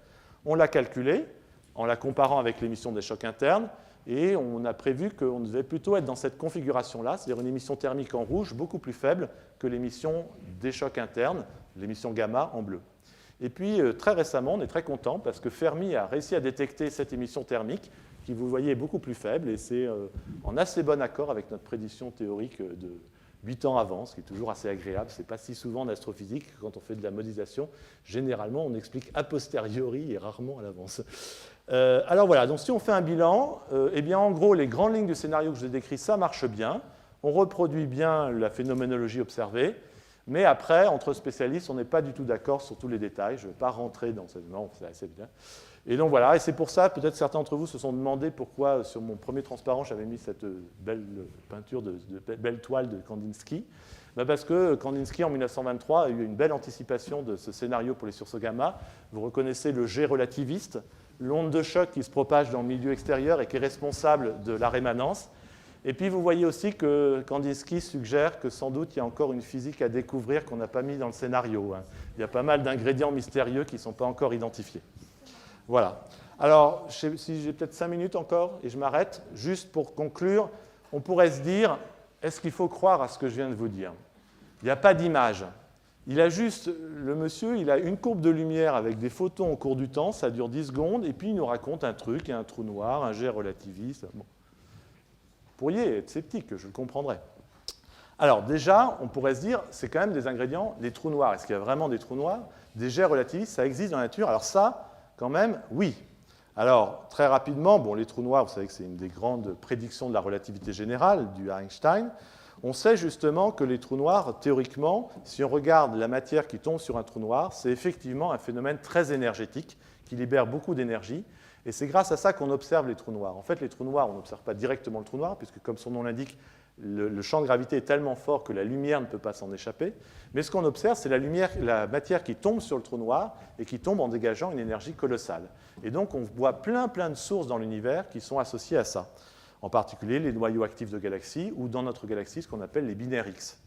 On l'a calculé en la comparant avec l'émission des chocs internes, et on a prévu qu'on devait plutôt être dans cette configuration-là, c'est-à-dire une émission thermique en rouge beaucoup plus faible que l'émission des chocs internes, l'émission gamma en bleu. Et puis, très récemment, on est très content parce que Fermi a réussi à détecter cette émission thermique qui, vous voyez, est beaucoup plus faible, et c'est en assez bon accord avec notre prédiction théorique de 8 ans avant, ce qui est toujours assez agréable. Ce n'est pas si souvent en astrophysique, quand on fait de la modélisation, généralement, on explique a posteriori et rarement à l'avance. Alors voilà, donc si on fait un bilan, eh bien, en gros, les grandes lignes du scénario que je vous ai décrit, ça marche bien. On reproduit bien la phénoménologie observée. Mais après, entre spécialistes, on n'est pas du tout d'accord sur tous les détails. Je ne vais pas rentrer dans ce... Non, c'est assez bien. Et donc voilà, et c'est pour ça, peut-être certains d'entre vous se sont demandé pourquoi sur mon premier transparent, j'avais mis cette belle peinture, belle toile de Kandinsky. Parce que Kandinsky, en 1923, a eu une belle anticipation de ce scénario pour les sursauts gamma. Vous reconnaissez le jet relativiste, l'onde de choc qui se propage dans le milieu extérieur et qui est responsable de la rémanence. Et puis vous voyez aussi que Kandinsky suggère que sans doute il y a encore une physique à découvrir qu'on n'a pas mis dans le scénario. Il y a pas mal d'ingrédients mystérieux qui ne sont pas encore identifiés. Voilà. Alors, si j'ai peut-être 5 minutes encore, et je m'arrête, juste pour conclure, on pourrait se dire, est-ce qu'il faut croire à ce que je viens de vous dire? Il n'y a pas d'image. Il a juste, le monsieur, il a une courbe de lumière avec des photons au cours du temps, ça dure 10 secondes, et puis il nous raconte un truc, il y a un trou noir, un jet relativiste. Bon. Vous pourriez être sceptique, je le comprendrais. Alors déjà, on pourrait se dire, c'est quand même des ingrédients, des trous noirs. Est-ce qu'il y a vraiment des trous noirs? Des jets relativistes, ça existe dans la nature. Alors ça, quand même, oui. Alors, très rapidement, bon, les trous noirs, vous savez que c'est une des grandes prédictions de la relativité générale du Einstein. On sait justement que les trous noirs, théoriquement, si on regarde la matière qui tombe sur un trou noir, c'est effectivement un phénomène très énergétique qui libère beaucoup d'énergie. Et c'est grâce à ça qu'on observe les trous noirs. En fait, les trous noirs, on n'observe pas directement le trou noir, puisque comme son nom l'indique, le champ de gravité est tellement fort que la lumière ne peut pas s'en échapper. Mais ce qu'on observe, c'est la matière qui tombe sur le trou noir et qui tombe en dégageant une énergie colossale. Et donc, on voit plein de sources dans l'univers qui sont associées à ça. En particulier, les noyaux actifs de galaxies ou dans notre galaxie, ce qu'on appelle les binaires X.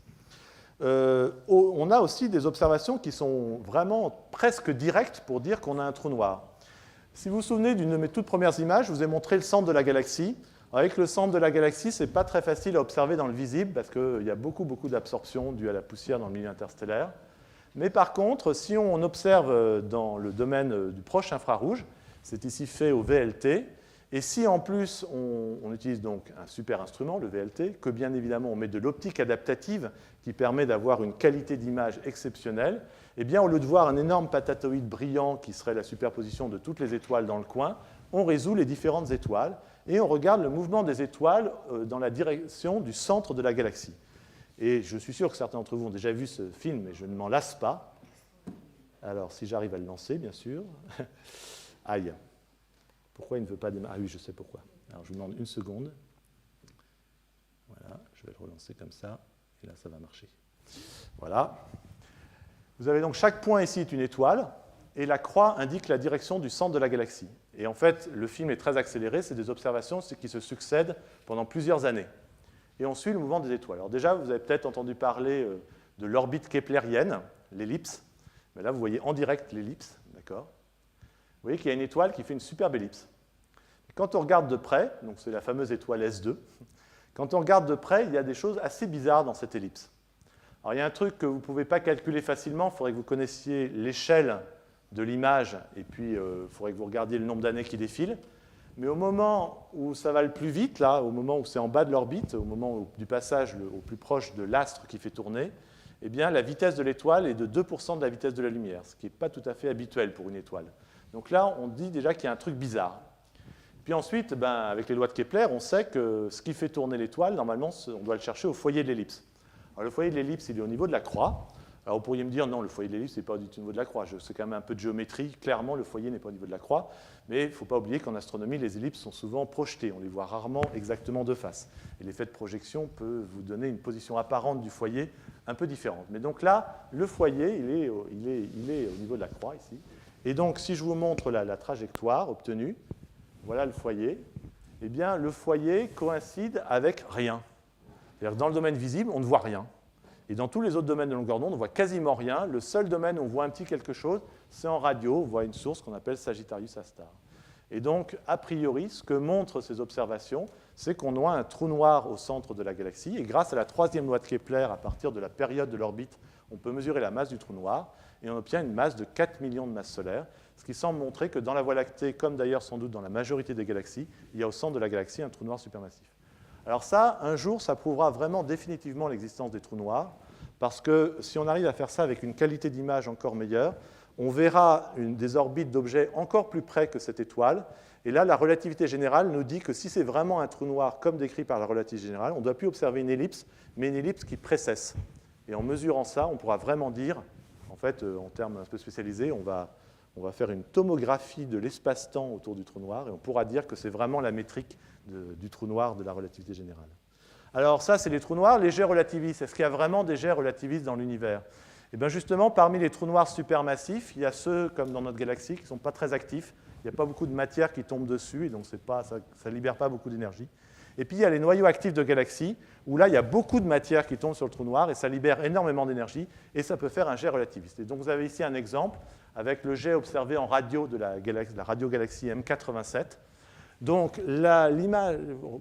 On a aussi des observations qui sont vraiment presque directes pour dire qu'on a un trou noir. Si vous vous souvenez d'une de mes toutes premières images, je vous ai montré le centre de la galaxie. Avec le centre de la galaxie, ce n'est pas très facile à observer dans le visible parce qu'il y a beaucoup d'absorption due à la poussière dans le milieu interstellaire. Mais par contre, si on observe dans le domaine du proche infrarouge, c'est ici fait au VLT, et si en plus on utilise donc un super instrument, le VLT, que bien évidemment on met de l'optique adaptative qui permet d'avoir une qualité d'image exceptionnelle, eh bien au lieu de voir un énorme patatoïde brillant qui serait la superposition de toutes les étoiles dans le coin, on résout les différentes étoiles et on regarde le mouvement des étoiles dans la direction du centre de la galaxie. Et je suis sûr que certains d'entre vous ont déjà vu ce film, mais je ne m'en lasse pas. Alors, si j'arrive à le lancer, bien sûr. Aïe. Pourquoi il ne veut pas démarrer? Ah oui, je sais pourquoi. Alors, je vous demande une seconde. Voilà, je vais le relancer comme ça. Et là, ça va marcher. Voilà. Vous avez donc chaque point ici est une étoile, et la croix indique la direction du centre de la galaxie. Et en fait, le film est très accéléré, c'est des observations qui se succèdent pendant plusieurs années. Et on suit le mouvement des étoiles. Alors déjà, vous avez peut-être entendu parler de l'orbite keplérienne, l'ellipse. Mais là, vous voyez en direct l'ellipse, d'accord? Vous voyez qu'il y a une étoile qui fait une superbe ellipse. Et quand on regarde de près, donc c'est la fameuse étoile S2, quand on regarde de près, il y a des choses assez bizarres dans cette ellipse. Alors, il y a un truc que vous ne pouvez pas calculer facilement, il faudrait que vous connaissiez l'échelle de l'image, et puis il faudrait que vous regardiez le nombre d'années qui défilent. Mais au moment où ça va le plus vite, là, au moment où c'est en bas de l'orbite, au moment du passage au plus proche de l'astre qui fait tourner, eh bien, la vitesse de l'étoile est de 2% de la vitesse de la lumière, ce qui n'est pas tout à fait habituel pour une étoile. Donc là, on dit déjà qu'il y a un truc bizarre. Puis ensuite, avec les lois de Kepler, on sait que ce qui fait tourner l'étoile, normalement, on doit le chercher au foyer de l'ellipse. Alors, le foyer de l'ellipse, il est au niveau de la croix. Alors, vous pourriez me dire, non, le foyer de l'ellipse, ce n'est pas du tout au niveau de la croix. C'est quand même un peu de géométrie. Clairement, le foyer n'est pas au niveau de la croix. Mais il ne faut pas oublier qu'en astronomie, les ellipses sont souvent projetées. On les voit rarement exactement de face. Et l'effet de projection peut vous donner une position apparente du foyer un peu différente. Mais donc là, le foyer, il est au niveau de la croix, ici. Et donc, si je vous montre la trajectoire obtenue, voilà le foyer. Eh bien, le foyer coïncide avec rien. C'est-à-dire que dans le domaine visible, on ne voit rien. Et dans tous les autres domaines de longueur d'onde, on ne voit quasiment rien. Le seul domaine où on voit un petit quelque chose, c'est en radio. On voit une source qu'on appelle Sagittarius A star. Et donc, a priori, ce que montrent ces observations, c'est qu'on a un trou noir au centre de la galaxie. Et grâce à la troisième loi de Kepler, à partir de la période de l'orbite, on peut mesurer la masse du trou noir. Et on obtient une masse de 4 millions de masses solaires, ce qui semble montrer que dans la Voie lactée, comme d'ailleurs sans doute dans la majorité des galaxies, il y a au centre de la galaxie un trou noir supermassif. Alors ça, un jour, ça prouvera vraiment définitivement l'existence des trous noirs, parce que si on arrive à faire ça avec une qualité d'image encore meilleure, on verra des orbites d'objets encore plus près que cette étoile. Et là, la relativité générale nous dit que si c'est vraiment un trou noir, comme décrit par la relativité générale, on ne doit plus observer une ellipse, mais une ellipse qui précesse. Et en mesurant ça, on pourra vraiment dire, en fait, en termes un peu spécialisés, on va faire une tomographie de l'espace-temps autour du trou noir, et on pourra dire que c'est vraiment la métrique du trou noir de la relativité générale. Alors ça, c'est les trous noirs. Les jets relativistes, est-ce qu'il y a vraiment des jets relativistes dans l'univers? Et bien justement, parmi les trous noirs supermassifs, il y a ceux, comme dans notre galaxie, qui ne sont pas très actifs. Il n'y a pas beaucoup de matière qui tombe dessus, et donc ça ne libère pas beaucoup d'énergie. Et puis il y a les noyaux actifs de galaxies, où là, il y a beaucoup de matière qui tombe sur le trou noir, et ça libère énormément d'énergie, et ça peut faire un jet relativiste. Et donc vous avez ici un exemple avec le jet observé en radio de la radiogalaxie M87. Donc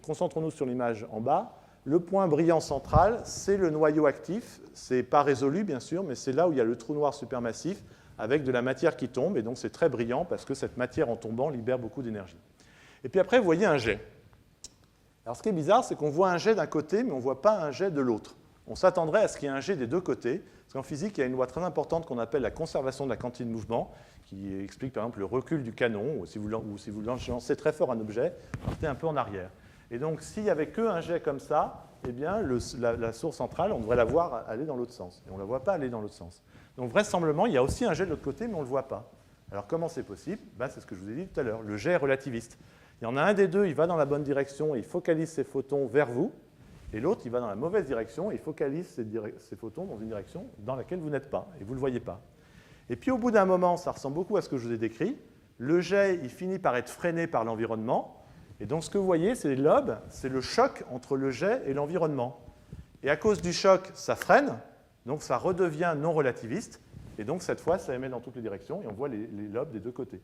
concentrons-nous sur l'image en bas. Le point brillant central, c'est le noyau actif. Ce n'est pas résolu, bien sûr, mais c'est là où il y a le trou noir supermassif avec de la matière qui tombe. Et donc, c'est très brillant parce que cette matière, en tombant, libère beaucoup d'énergie. Et puis après, vous voyez un jet. Alors, ce qui est bizarre, c'est qu'on voit un jet d'un côté, mais on ne voit pas un jet de l'autre. On s'attendrait à ce qu'il y ait un jet des deux côtés. Parce qu'en physique, il y a une loi très importante qu'on appelle la conservation de la quantité de mouvement, qui explique, par exemple, le recul du canon, ou si vous lancez très fort un objet, partez un peu en arrière. Et donc, s'il n'y avait qu'un jet comme ça, eh bien, la source centrale, on devrait la voir aller dans l'autre sens. Et on ne la voit pas aller dans l'autre sens. Donc, vraisemblablement, il y a aussi un jet de l'autre côté, mais on ne le voit pas. Alors, comment c'est possible? C'est ce que je vous ai dit tout à l'heure, le jet est relativiste. Il y en a un des deux, il va dans la bonne direction et il focalise ses photons vers vous, et l'autre, il va dans la mauvaise direction et il focalise ses photons dans une direction dans laquelle vous n'êtes pas, et vous ne le voyez pas. Et puis, au bout d'un moment, ça ressemble beaucoup à ce que je vous ai décrit. Le jet, il finit par être freiné par l'environnement. Et donc, ce que vous voyez, c'est les lobes, c'est le choc entre le jet et l'environnement. Et à cause du choc, ça freine, donc ça redevient non relativiste, et donc cette fois, ça émet dans toutes les directions, et on voit les lobes des deux côtés.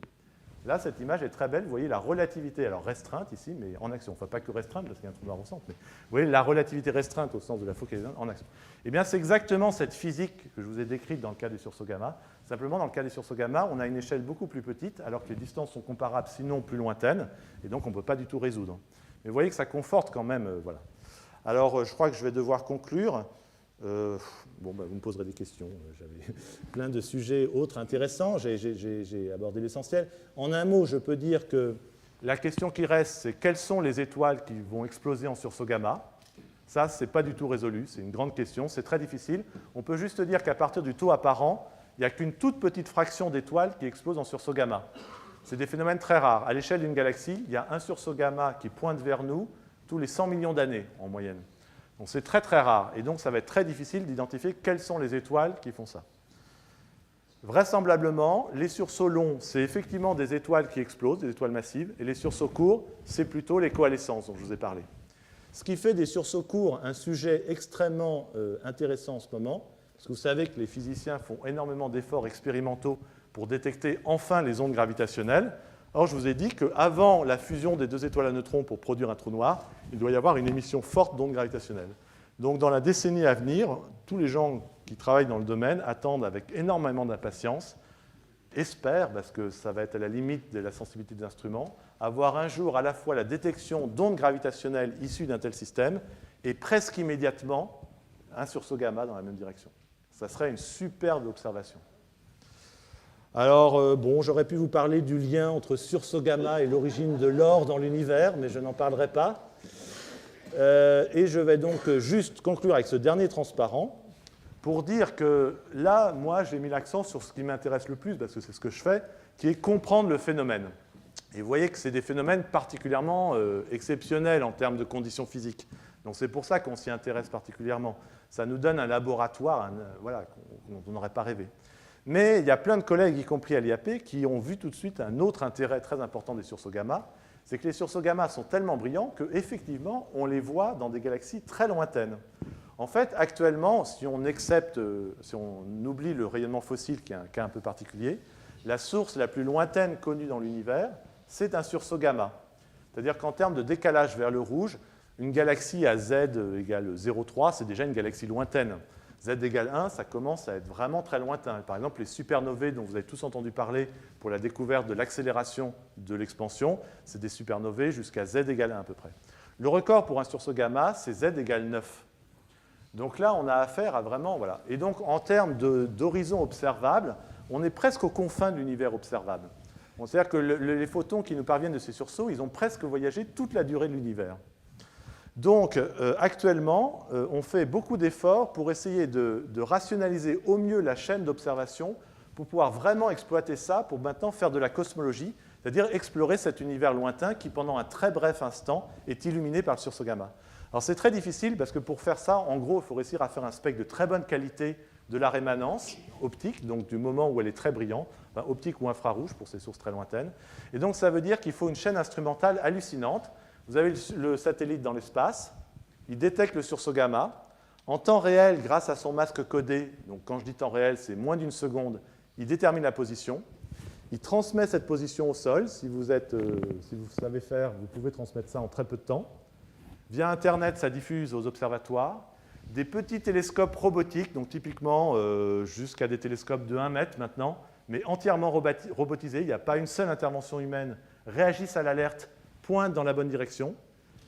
Là, cette image est très belle, vous voyez la relativité, alors restreinte ici, mais en action. Enfin, pas que restreinte, parce qu'il y a un trou noir au centre, mais vous voyez la relativité restreinte au sens de la focalisation en action. Eh bien, c'est exactement cette physique que je vous ai décrite dans le cas des sursauts gamma. Simplement, dans le cas des sursauts gamma, on a une échelle beaucoup plus petite, alors que les distances sont comparables, sinon plus lointaines, et donc on ne peut pas du tout résoudre. Mais vous voyez que ça conforte quand même, voilà. Alors, je crois que je vais devoir conclure. Vous me poserez des questions. J'avais plein de sujets autres intéressants. J'ai abordé l'essentiel. En un mot, je peux dire que la question qui reste, c'est quelles sont les étoiles qui vont exploser en sursaut gamma. Ça, ce n'est pas du tout résolu, c'est une grande question, c'est très difficile. On peut juste dire qu'à partir du taux apparent, il n'y a qu'une toute petite fraction d'étoiles qui explosent en sursaut gamma. C'est des phénomènes très rares. À l'échelle d'une galaxie, il y a un sursaut gamma qui pointe vers nous tous les 100 millions d'années en moyenne. Donc c'est très très rare, et donc ça va être très difficile d'identifier quelles sont les étoiles qui font ça. Vraisemblablement, les sursauts longs, c'est effectivement des étoiles qui explosent, des étoiles massives, et les sursauts courts, c'est plutôt les coalescences dont je vous ai parlé. Ce qui fait des sursauts courts un sujet extrêmement intéressant en ce moment, parce que vous savez que les physiciens font énormément d'efforts expérimentaux pour détecter enfin les ondes gravitationnelles. Or, je vous ai dit qu'avant la fusion des deux étoiles à neutrons pour produire un trou noir, il doit y avoir une émission forte d'ondes gravitationnelles. Donc, dans la décennie à venir, tous les gens qui travaillent dans le domaine attendent avec énormément d'impatience, espèrent, parce que ça va être à la limite de la sensibilité des instruments, avoir un jour à la fois la détection d'ondes gravitationnelles issues d'un tel système et presque immédiatement un sursaut gamma dans la même direction. Ça serait une superbe observation. Alors, bon, j'aurais pu vous parler du lien entre sursaut gamma et l'origine de l'or dans l'univers, mais je n'en parlerai pas. Et je vais donc juste conclure avec ce dernier transparent pour dire que là, moi, j'ai mis l'accent sur ce qui m'intéresse le plus, parce que c'est ce que je fais, qui est comprendre le phénomène. Et vous voyez que c'est des phénomènes particulièrement exceptionnels en termes de conditions physiques. Donc c'est pour ça qu'on s'y intéresse particulièrement. Ça nous donne un laboratoire voilà, dont on n'aurait pas rêvé. Mais il y a plein de collègues, y compris à l'IAP, qui ont vu tout de suite un autre intérêt très important des sursauts gamma, c'est que les sursauts gamma sont tellement brillants qu'effectivement, on les voit dans des galaxies très lointaines. En fait, actuellement, si on oublie le rayonnement fossile, qui est un cas un peu particulier, la source la plus lointaine connue dans l'univers, c'est un sursaut gamma. C'est-à-dire qu'en termes de décalage vers le rouge, une galaxie à z égale 0,3, c'est déjà une galaxie lointaine. Z égale 1, ça commence à être vraiment très lointain. Par exemple, les supernovae dont vous avez tous entendu parler pour la découverte de l'accélération de l'expansion, c'est des supernovae jusqu'à Z égale 1 à peu près. Le record pour un sursaut gamma, c'est Z égale 9. Donc là, on a affaire à vraiment... Voilà. Et donc, en termes d'horizon observable, on est presque aux confins de l'univers observable. C'est-à-dire que les photons qui nous parviennent de ces sursauts, ils ont presque voyagé toute la durée de l'univers. Donc, actuellement, on fait beaucoup d'efforts pour essayer de rationaliser au mieux la chaîne d'observation pour pouvoir vraiment exploiter ça, pour maintenant faire de la cosmologie, c'est-à-dire explorer cet univers lointain qui, pendant un très bref instant, est illuminé par le sursaut gamma. Alors, c'est très difficile parce que pour faire ça, en gros, il faut réussir à faire un spectre de très bonne qualité de la rémanence optique, donc du moment où elle est très brillante, enfin, optique ou infrarouge pour ces sources très lointaines. Et donc, ça veut dire qu'il faut une chaîne instrumentale hallucinante. Vous avez le satellite dans l'espace, il détecte le sursaut gamma. En temps réel, grâce à son masque codé, donc quand je dis temps réel, c'est moins d'une seconde, il détermine la position. Il transmet cette position au sol. Si vous savez faire, vous pouvez transmettre ça en très peu de temps. Via Internet, ça diffuse aux observatoires. Des petits télescopes robotiques, donc typiquement jusqu'à des télescopes de 1 mètre maintenant, mais entièrement robotisés, il n'y a pas une seule intervention humaine, réagissent à l'alerte, pointent dans la bonne direction.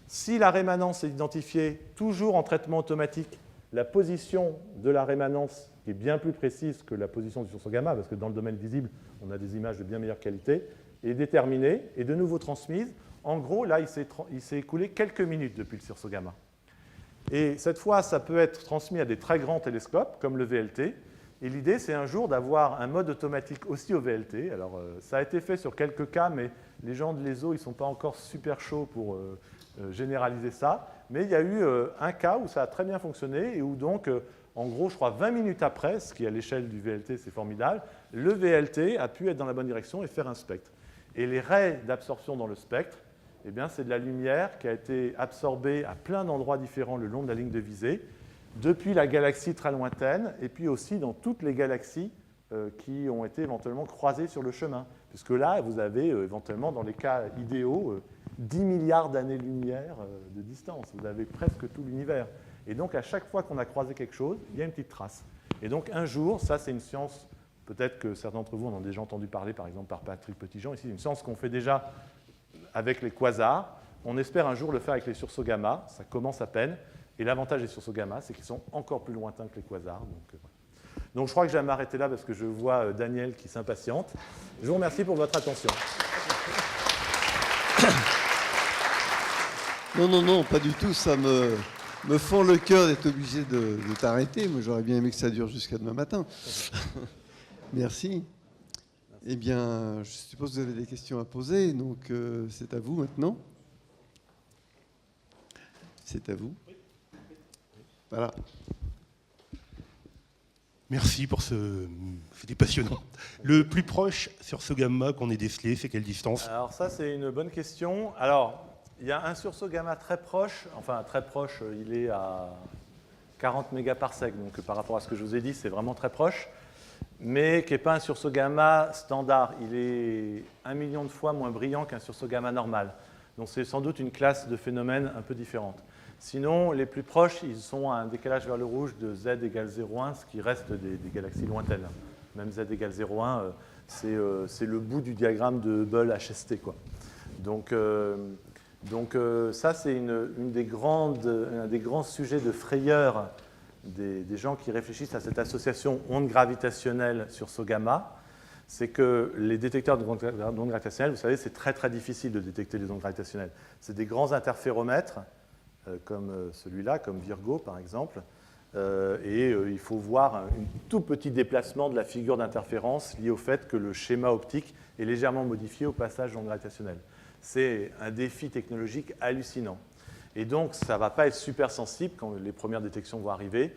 Si la rémanence est identifiée, toujours en traitement automatique, la position de la rémanence est bien plus précise que la position du sursaut gamma, parce que dans le domaine visible, on a des images de bien meilleure qualité, est déterminée et de nouveau transmise. En gros, là, il s'est écoulé quelques minutes depuis le sursaut gamma. Et cette fois, ça peut être transmis à des très grands télescopes, comme le VLT. Et l'idée, c'est un jour d'avoir un mode automatique aussi au VLT. Alors, ça a été fait sur quelques cas, mais les gens de l'ESO, ils ne sont pas encore super chauds pour généraliser ça. Mais il y a eu un cas où ça a très bien fonctionné et où donc, en gros, je crois 20 minutes après, ce qui à l'échelle du VLT, c'est formidable, le VLT a pu être dans la bonne direction et faire un spectre. Et les raies d'absorption dans le spectre, eh bien, c'est de la lumière qui a été absorbée à plein d'endroits différents le long de la ligne de visée, depuis la galaxie très lointaine, et puis aussi dans toutes les galaxies qui ont été éventuellement croisées sur le chemin. Puisque là, vous avez éventuellement, dans les cas idéaux, 10 milliards d'années-lumière de distance. Vous avez presque tout l'univers. Et donc, à chaque fois qu'on a croisé quelque chose, il y a une petite trace. Et donc, un jour, ça, c'est une science, peut-être que certains d'entre vous en ont déjà entendu parler, par exemple, par Patrick Petitjean, ici, une science qu'on fait déjà avec les quasars. On espère un jour le faire avec les sursauts gamma. Ça commence à peine. Et l'avantage des sursauts gamma, c'est qu'ils sont encore plus lointains que les quasars. Donc je crois que je vais m'arrêter là parce que je vois Daniel qui s'impatiente. Je vous remercie pour votre attention. Non, pas du tout. Ça me me font le cœur d'être obligé de t'arrêter. Moi, j'aurais bien aimé que ça dure jusqu'à demain matin. Merci. Eh bien, je suppose que vous avez des questions à poser, donc c'est à vous maintenant. C'est à vous. Voilà. Merci pour c'était passionnant. Le plus proche sur ce gamma qu'on ait décelé, c'est quelle distance? Alors ça, c'est une bonne question. Alors, il y a un sursaut gamma très proche, enfin très proche, il est à 40 mégaparsecs, donc par rapport à ce que je vous ai dit, c'est vraiment très proche, mais qui n'est pas un sursaut gamma standard. Il est 1 million de fois moins brillant qu'un sursaut gamma normal. Donc c'est sans doute une classe de phénomènes un peu différente. Sinon, les plus proches, ils sont à un décalage vers le rouge de z égale 0,1, ce qui reste des galaxies lointaines. Même z égale 0,1, c'est le bout du diagramme de Hubble HST, quoi. Donc ça, c'est un des grands sujets de frayeur des gens qui réfléchissent à cette association onde gravitationnelle sursaut gamma. C'est que les détecteurs d'ondes gravitationnelles, vous savez, c'est très très difficile de détecter les ondes gravitationnelles. C'est des grands interféromètres, comme celui-là, comme Virgo par exemple, et il faut voir un tout petit déplacement de la figure d'interférence lié au fait que le schéma optique est légèrement modifié au passage d'ondes gravitationnelles. C'est un défi technologique hallucinant. Et donc, ça ne va pas être super sensible quand les premières détections vont arriver.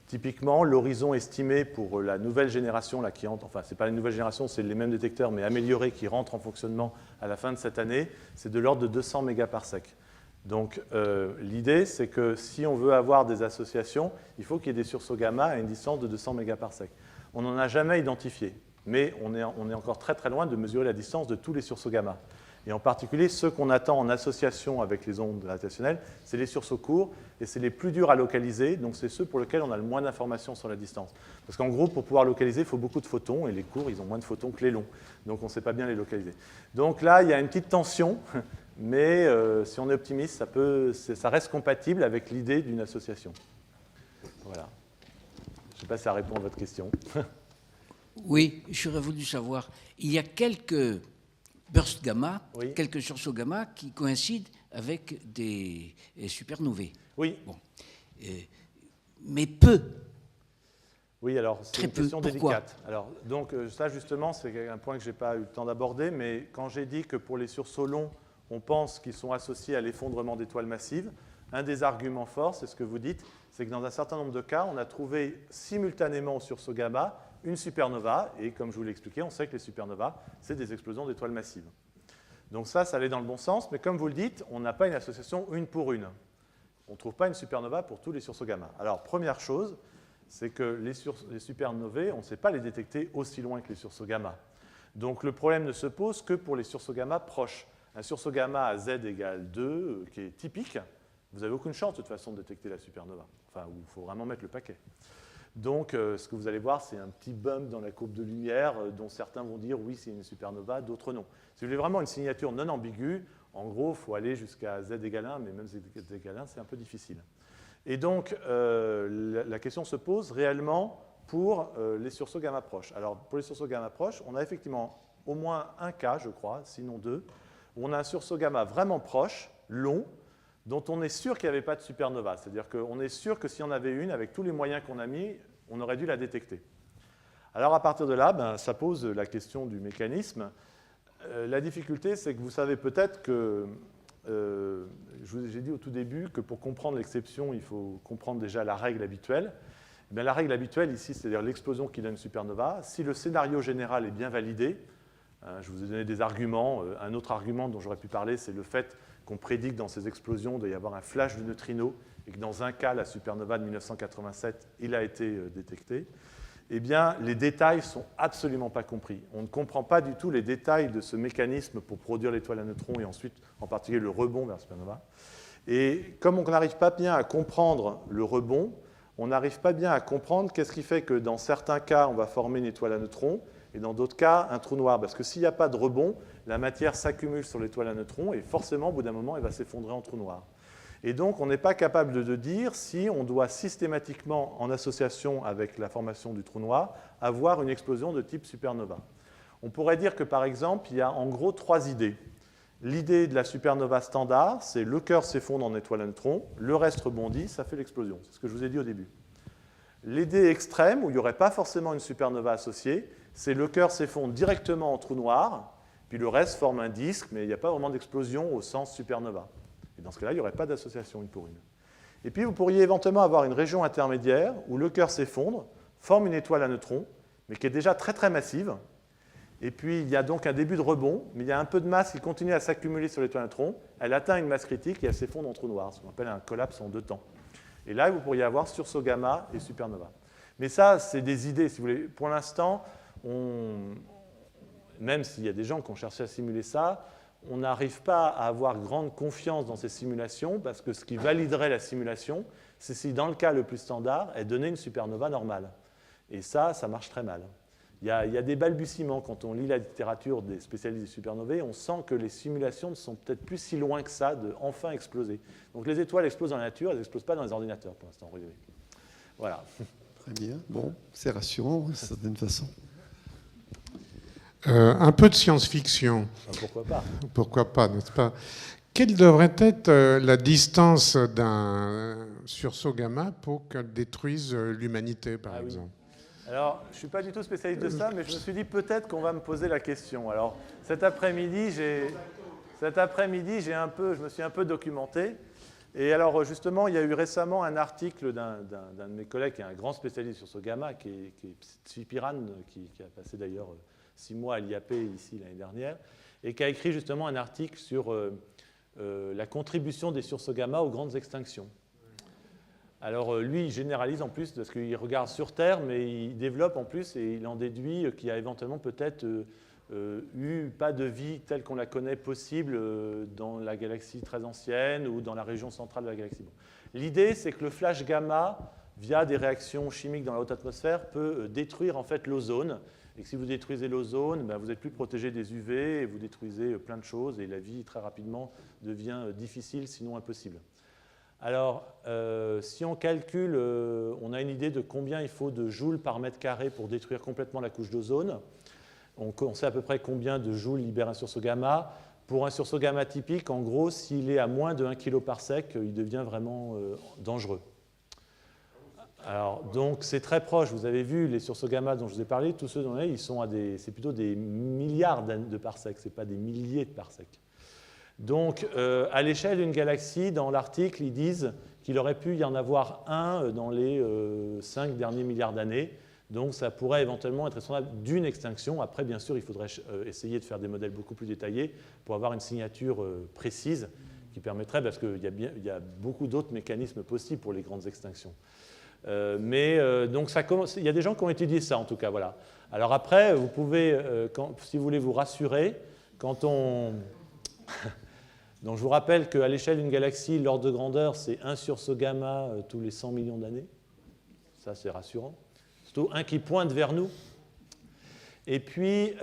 Typiquement, l'horizon estimé pour la nouvelle génération, là, enfin, ce n'est pas la nouvelle génération, c'est les mêmes détecteurs, mais améliorés, qui rentrent en fonctionnement à la fin de cette année, c'est de l'ordre de 200 mégaparsecs. Donc, l'idée, c'est que si on veut avoir des associations, il faut qu'il y ait des sursauts gamma à une distance de 200 mégaparsecs. On n'en a jamais identifié, mais on est encore très très loin de mesurer la distance de tous les sursauts gamma. Et en particulier, ceux qu'on attend en association avec les ondes gravitationnelles, c'est les sursauts courts, et c'est les plus durs à localiser, donc c'est ceux pour lesquels on a le moins d'informations sur la distance. Parce qu'en gros, pour pouvoir localiser, il faut beaucoup de photons, et les courts, ils ont moins de photons que les longs. Donc on ne sait pas bien les localiser. Donc là, il y a une petite tension, mais si on est optimiste, ça reste compatible avec l'idée d'une association. Voilà. Je ne sais pas si ça répond à votre question. Oui, j'aurais voulu savoir, il y a quelques bursts gamma, oui. Quelques sursauts gamma qui coïncident avec des supernovae. Oui. Bon. Mais peu. Oui, alors c'est une question Pourquoi? délicate. Alors, donc ça justement, c'est un point que je n'ai pas eu le temps d'aborder, mais quand j'ai dit que pour les sursauts longs, on pense qu'ils sont associés à l'effondrement d'étoiles massives, un des arguments forts, c'est ce que vous dites, c'est que dans un certain nombre de cas, on a trouvé simultanément au sursaut gamma une supernova, et comme je vous l'ai expliqué, on sait que les supernovas, c'est des explosions d'étoiles massives. Donc ça allait dans le bon sens, mais comme vous le dites, on n'a pas une association une pour une. On ne trouve pas une supernova pour tous les sursauts gamma. Alors, première chose, c'est que les supernovae, on ne sait pas les détecter aussi loin que les sursauts gamma. Donc le problème ne se pose que pour les sursauts gamma proches. Un sursaut gamma à z égale 2, qui est typique, vous n'avez aucune chance de toute façon de détecter la supernova. Enfin, il faut vraiment mettre le paquet. Donc, ce que vous allez voir, c'est un petit bump dans la courbe de lumière dont certains vont dire oui, c'est une supernova, d'autres non. Si vous voulez vraiment une signature non ambiguë, en gros, il faut aller jusqu'à z égale 1, mais même z égale 1, c'est un peu difficile. Et donc, la question se pose réellement pour les sursauts gamma proches. Alors, pour les sursauts gamma proches, on a effectivement au moins un cas, je crois, sinon deux, où on a un sursaut gamma vraiment proche, long, dont on est sûr qu'il n'y avait pas de supernova. C'est-à-dire qu'on est sûr que s'il y en avait une, avec tous les moyens qu'on a mis, on aurait dû la détecter. Alors à partir de là, ça pose la question du mécanisme. La difficulté, c'est que vous savez peut-être que, j'ai dit au tout début que pour comprendre l'exception, il faut comprendre déjà la règle habituelle. Eh bien, la règle habituelle ici, c'est-à-dire l'explosion qui donne une supernova, si le scénario général est bien validé, je vous ai donné des arguments. Un autre argument dont j'aurais pu parler, c'est le fait qu'on prédit que dans ces explosions, il doit y avoir un flash de neutrinos et que dans un cas, la supernova de 1987, il a été détecté. Eh bien, les détails ne sont absolument pas compris. On ne comprend pas du tout les détails de ce mécanisme pour produire l'étoile à neutrons et ensuite, en particulier, le rebond vers la supernova. Et comme on n'arrive pas bien à comprendre le rebond, on n'arrive pas bien à comprendre qu'est-ce qui fait que dans certains cas, on va former une étoile à neutrons et dans d'autres cas, un trou noir. Parce que s'il n'y a pas de rebond, la matière s'accumule sur l'étoile à neutrons et forcément, au bout d'un moment, elle va s'effondrer en trou noir. Et donc, on n'est pas capable de dire si on doit systématiquement, en association avec la formation du trou noir, avoir une explosion de type supernova. On pourrait dire que, par exemple, il y a en gros trois idées. L'idée de la supernova standard, c'est le cœur s'effondre en étoile à neutrons, le reste rebondit, ça fait l'explosion. C'est ce que je vous ai dit au début. L'idée extrême, où il n'y aurait pas forcément une supernova associée, c'est le cœur s'effondre directement en trou noir, puis le reste forme un disque, mais il n'y a pas vraiment d'explosion au sens supernova. Et dans ce cas-là, il n'y aurait pas d'association une pour une. Et puis vous pourriez éventuellement avoir une région intermédiaire où le cœur s'effondre, forme une étoile à neutrons, mais qui est déjà très très massive. Et puis il y a donc un début de rebond, mais il y a un peu de masse qui continue à s'accumuler sur l'étoile à neutrons. Elle atteint une masse critique et elle s'effondre en trou noir, ce qu'on appelle un collapse en 2 temps. Et là, vous pourriez avoir sursaut gamma et supernova. Mais ça, c'est des idées, si vous voulez. Pour l'instant, même s'il y a des gens qui ont cherché à simuler ça, on n'arrive pas à avoir grande confiance dans ces simulations, parce que ce qui validerait la simulation, c'est si, dans le cas le plus standard, elle donnait une supernova normale. Et ça marche très mal. Il y a des balbutiements. Quand on lit la littérature des spécialistes des supernovae, on sent que les simulations ne sont peut-être plus si loin que ça de enfin exploser. Donc les étoiles explosent dans la nature, elles n'explosent pas dans les ordinateurs pour l'instant. Voilà. Très bien. Bon, c'est rassurant, d'une certaine façon. Un peu de science-fiction. Pourquoi pas? Pourquoi pas, n'est-ce pas? Quelle devrait être la distance d'un sursaut gamma pour qu'elle détruise l'humanité, par exemple? Alors, je ne suis pas du tout spécialiste de ça, mais je me suis dit peut-être qu'on va me poser la question. Alors, cet après-midi, je me suis un peu documenté. Et alors, justement, il y a eu récemment un article d'un de mes collègues qui est un grand spécialiste sur ce gamma, qui est Tsipiran, qui a passé d'ailleurs 6 mois à l'IAP ici l'année dernière, et qui a écrit justement un article sur la contribution des sursauts gamma aux grandes extinctions. Alors lui, il généralise en plus, parce qu'il regarde sur Terre, mais il développe en plus et il en déduit qu'il y a éventuellement peut-être eu pas de vie telle qu'on la connaît possible dans la galaxie très ancienne ou dans la région centrale de la galaxie. Bon. L'idée, c'est que le flash gamma, via des réactions chimiques dans la haute atmosphère, peut détruire en fait l'ozone. Et que si vous détruisez l'ozone, ben, vous n'êtes plus protégé des UV et vous détruisez plein de choses et la vie très rapidement devient difficile, sinon impossible. Alors, si on calcule, on a une idée de combien il faut de joules par mètre carré pour détruire complètement la couche d'ozone. On sait à peu près combien de joules libère un sursaut gamma. Pour un sursaut gamma typique, en gros, s'il est à moins de 1 kg par sec, il devient vraiment dangereux. Alors, donc, c'est très proche. Vous avez vu les sursauts gamma dont je vous ai parlé, tous ceux dont ils sont c'est plutôt des milliards de parsecs, ce n'est pas des milliers de parsecs. Donc, à l'échelle d'une galaxie, dans l'article, ils disent qu'il aurait pu y en avoir un dans les 5 derniers milliards d'années. Donc, ça pourrait éventuellement être responsable d'une extinction. Après, bien sûr, il faudrait essayer de faire des modèles beaucoup plus détaillés pour avoir une signature précise qui permettrait, parce qu'il y a beaucoup d'autres mécanismes possibles pour les grandes extinctions. Donc, il y a des gens qui ont étudié ça, en tout cas. Voilà. Alors après, vous pouvez, si vous voulez vous rassurer, quand on... Donc je vous rappelle qu'à l'échelle d'une galaxie, l'ordre de grandeur, c'est 1 sursaut gamma tous les 100 millions d'années. Ça, c'est rassurant. Surtout un qui pointe vers nous. Et puis,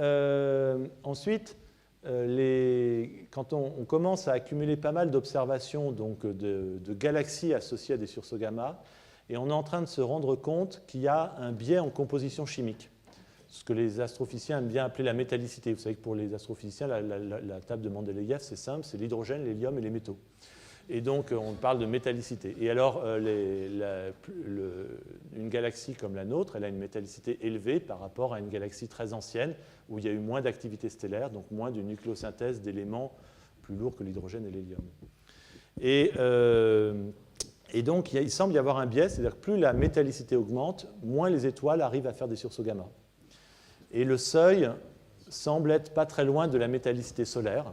ensuite, quand on commence à accumuler pas mal d'observations de galaxies associées à des sursauts gamma, et on est en train de se rendre compte qu'il y a un biais en composition chimique. Ce que les astrophysiciens aiment bien appeler la métallicité. Vous savez que pour les astrophysiciens, la table de Mendeleïev, c'est simple, c'est l'hydrogène, l'hélium et les métaux. Et donc, on parle de métallicité. Et alors, une galaxie comme la nôtre, elle a une métallicité élevée par rapport à une galaxie très ancienne, où il y a eu moins d'activité stellaire, donc moins de nucléosynthèse d'éléments plus lourds que l'hydrogène et l'hélium. Et donc, il semble y avoir un biais, c'est-à-dire que plus la métallicité augmente, moins les étoiles arrivent à faire des sursauts gamma. Et le seuil semble être pas très loin de la métallicité solaire,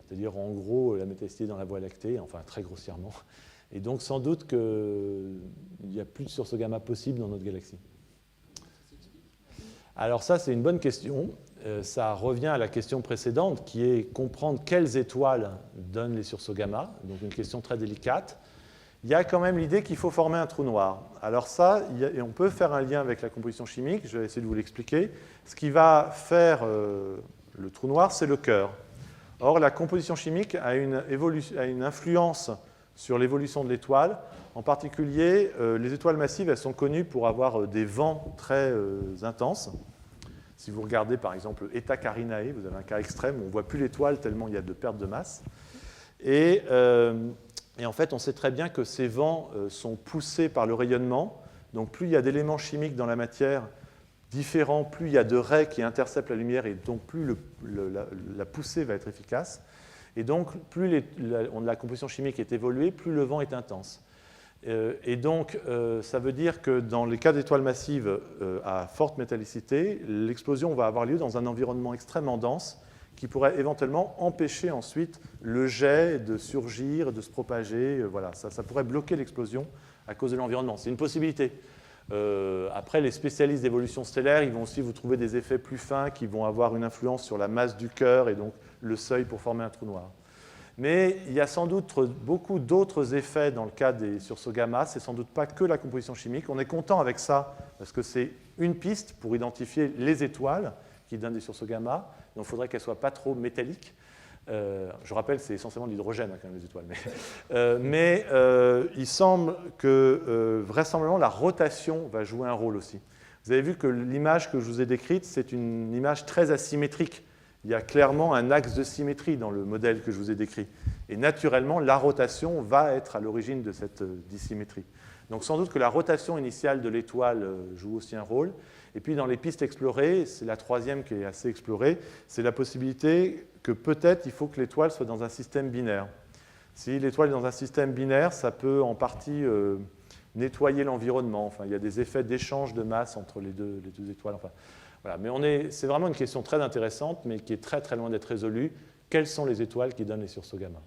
c'est-à-dire en gros la métallicité dans la Voie lactée, enfin très grossièrement. Et donc sans doute qu'il n'y a plus de sursauts gamma possible dans notre galaxie. Alors ça, c'est une bonne question. Ça revient à la question précédente, qui est comprendre quelles étoiles donnent les sursauts gamma, donc une question très délicate. Il y a quand même l'idée qu'il faut former un trou noir. Alors ça, et on peut faire un lien avec la composition chimique, je vais essayer de vous l'expliquer. Ce qui va faire le trou noir, c'est le cœur. Or, la composition chimique a une influence sur l'évolution de l'étoile. En particulier, les étoiles massives, elles sont connues pour avoir des vents très intenses. Si vous regardez par exemple Eta Carinae, vous avez un cas extrême où on ne voit plus l'étoile tellement il y a de perte de masse. Et en fait, on sait très bien que ces vents sont poussés par le rayonnement. Donc plus il y a d'éléments chimiques dans la matière différents, plus il y a de raies qui interceptent la lumière et donc plus la poussée va être efficace. Et donc plus la composition chimique est évoluée, plus le vent est intense. Et donc, ça veut dire que dans les cas d'étoiles massives à forte métallicité, l'explosion va avoir lieu dans un environnement extrêmement dense qui pourrait éventuellement empêcher ensuite le jet de surgir, de se propager. Voilà, ça pourrait bloquer l'explosion à cause de l'environnement. C'est une possibilité. Après, les spécialistes d'évolution stellaire, ils vont aussi vous trouver des effets plus fins qui vont avoir une influence sur la masse du cœur et donc le seuil pour former un trou noir. Mais il y a sans doute beaucoup d'autres effets dans le cas des sursauts gamma. Ce n'est sans doute pas que la composition chimique. On est content avec ça parce que c'est une piste pour identifier les étoiles qui donnent des sursauts gamma. Donc il faudrait qu'elles ne soient pas trop métalliques. Je rappelle, c'est essentiellement de l'hydrogène quand même les étoiles. Mais il semble que vraisemblablement la rotation va jouer un rôle aussi. Vous avez vu que l'image que je vous ai décrite, c'est une image très asymétrique. Il y a clairement un axe de symétrie dans le modèle que je vous ai décrit. Et naturellement, la rotation va être à l'origine de cette dissymétrie. Donc sans doute que la rotation initiale de l'étoile joue aussi un rôle. Et puis dans les pistes explorées, c'est la troisième qui est assez explorée, c'est la possibilité que peut-être il faut que l'étoile soit dans un système binaire. Si l'étoile est dans un système binaire, ça peut en partie nettoyer l'environnement. Enfin, il y a des effets d'échange de masse entre les deux étoiles. Enfin, voilà. Mais c'est vraiment une question très intéressante, mais qui est très très loin d'être résolue. Quelles sont les étoiles qui donnent les sursauts gamma?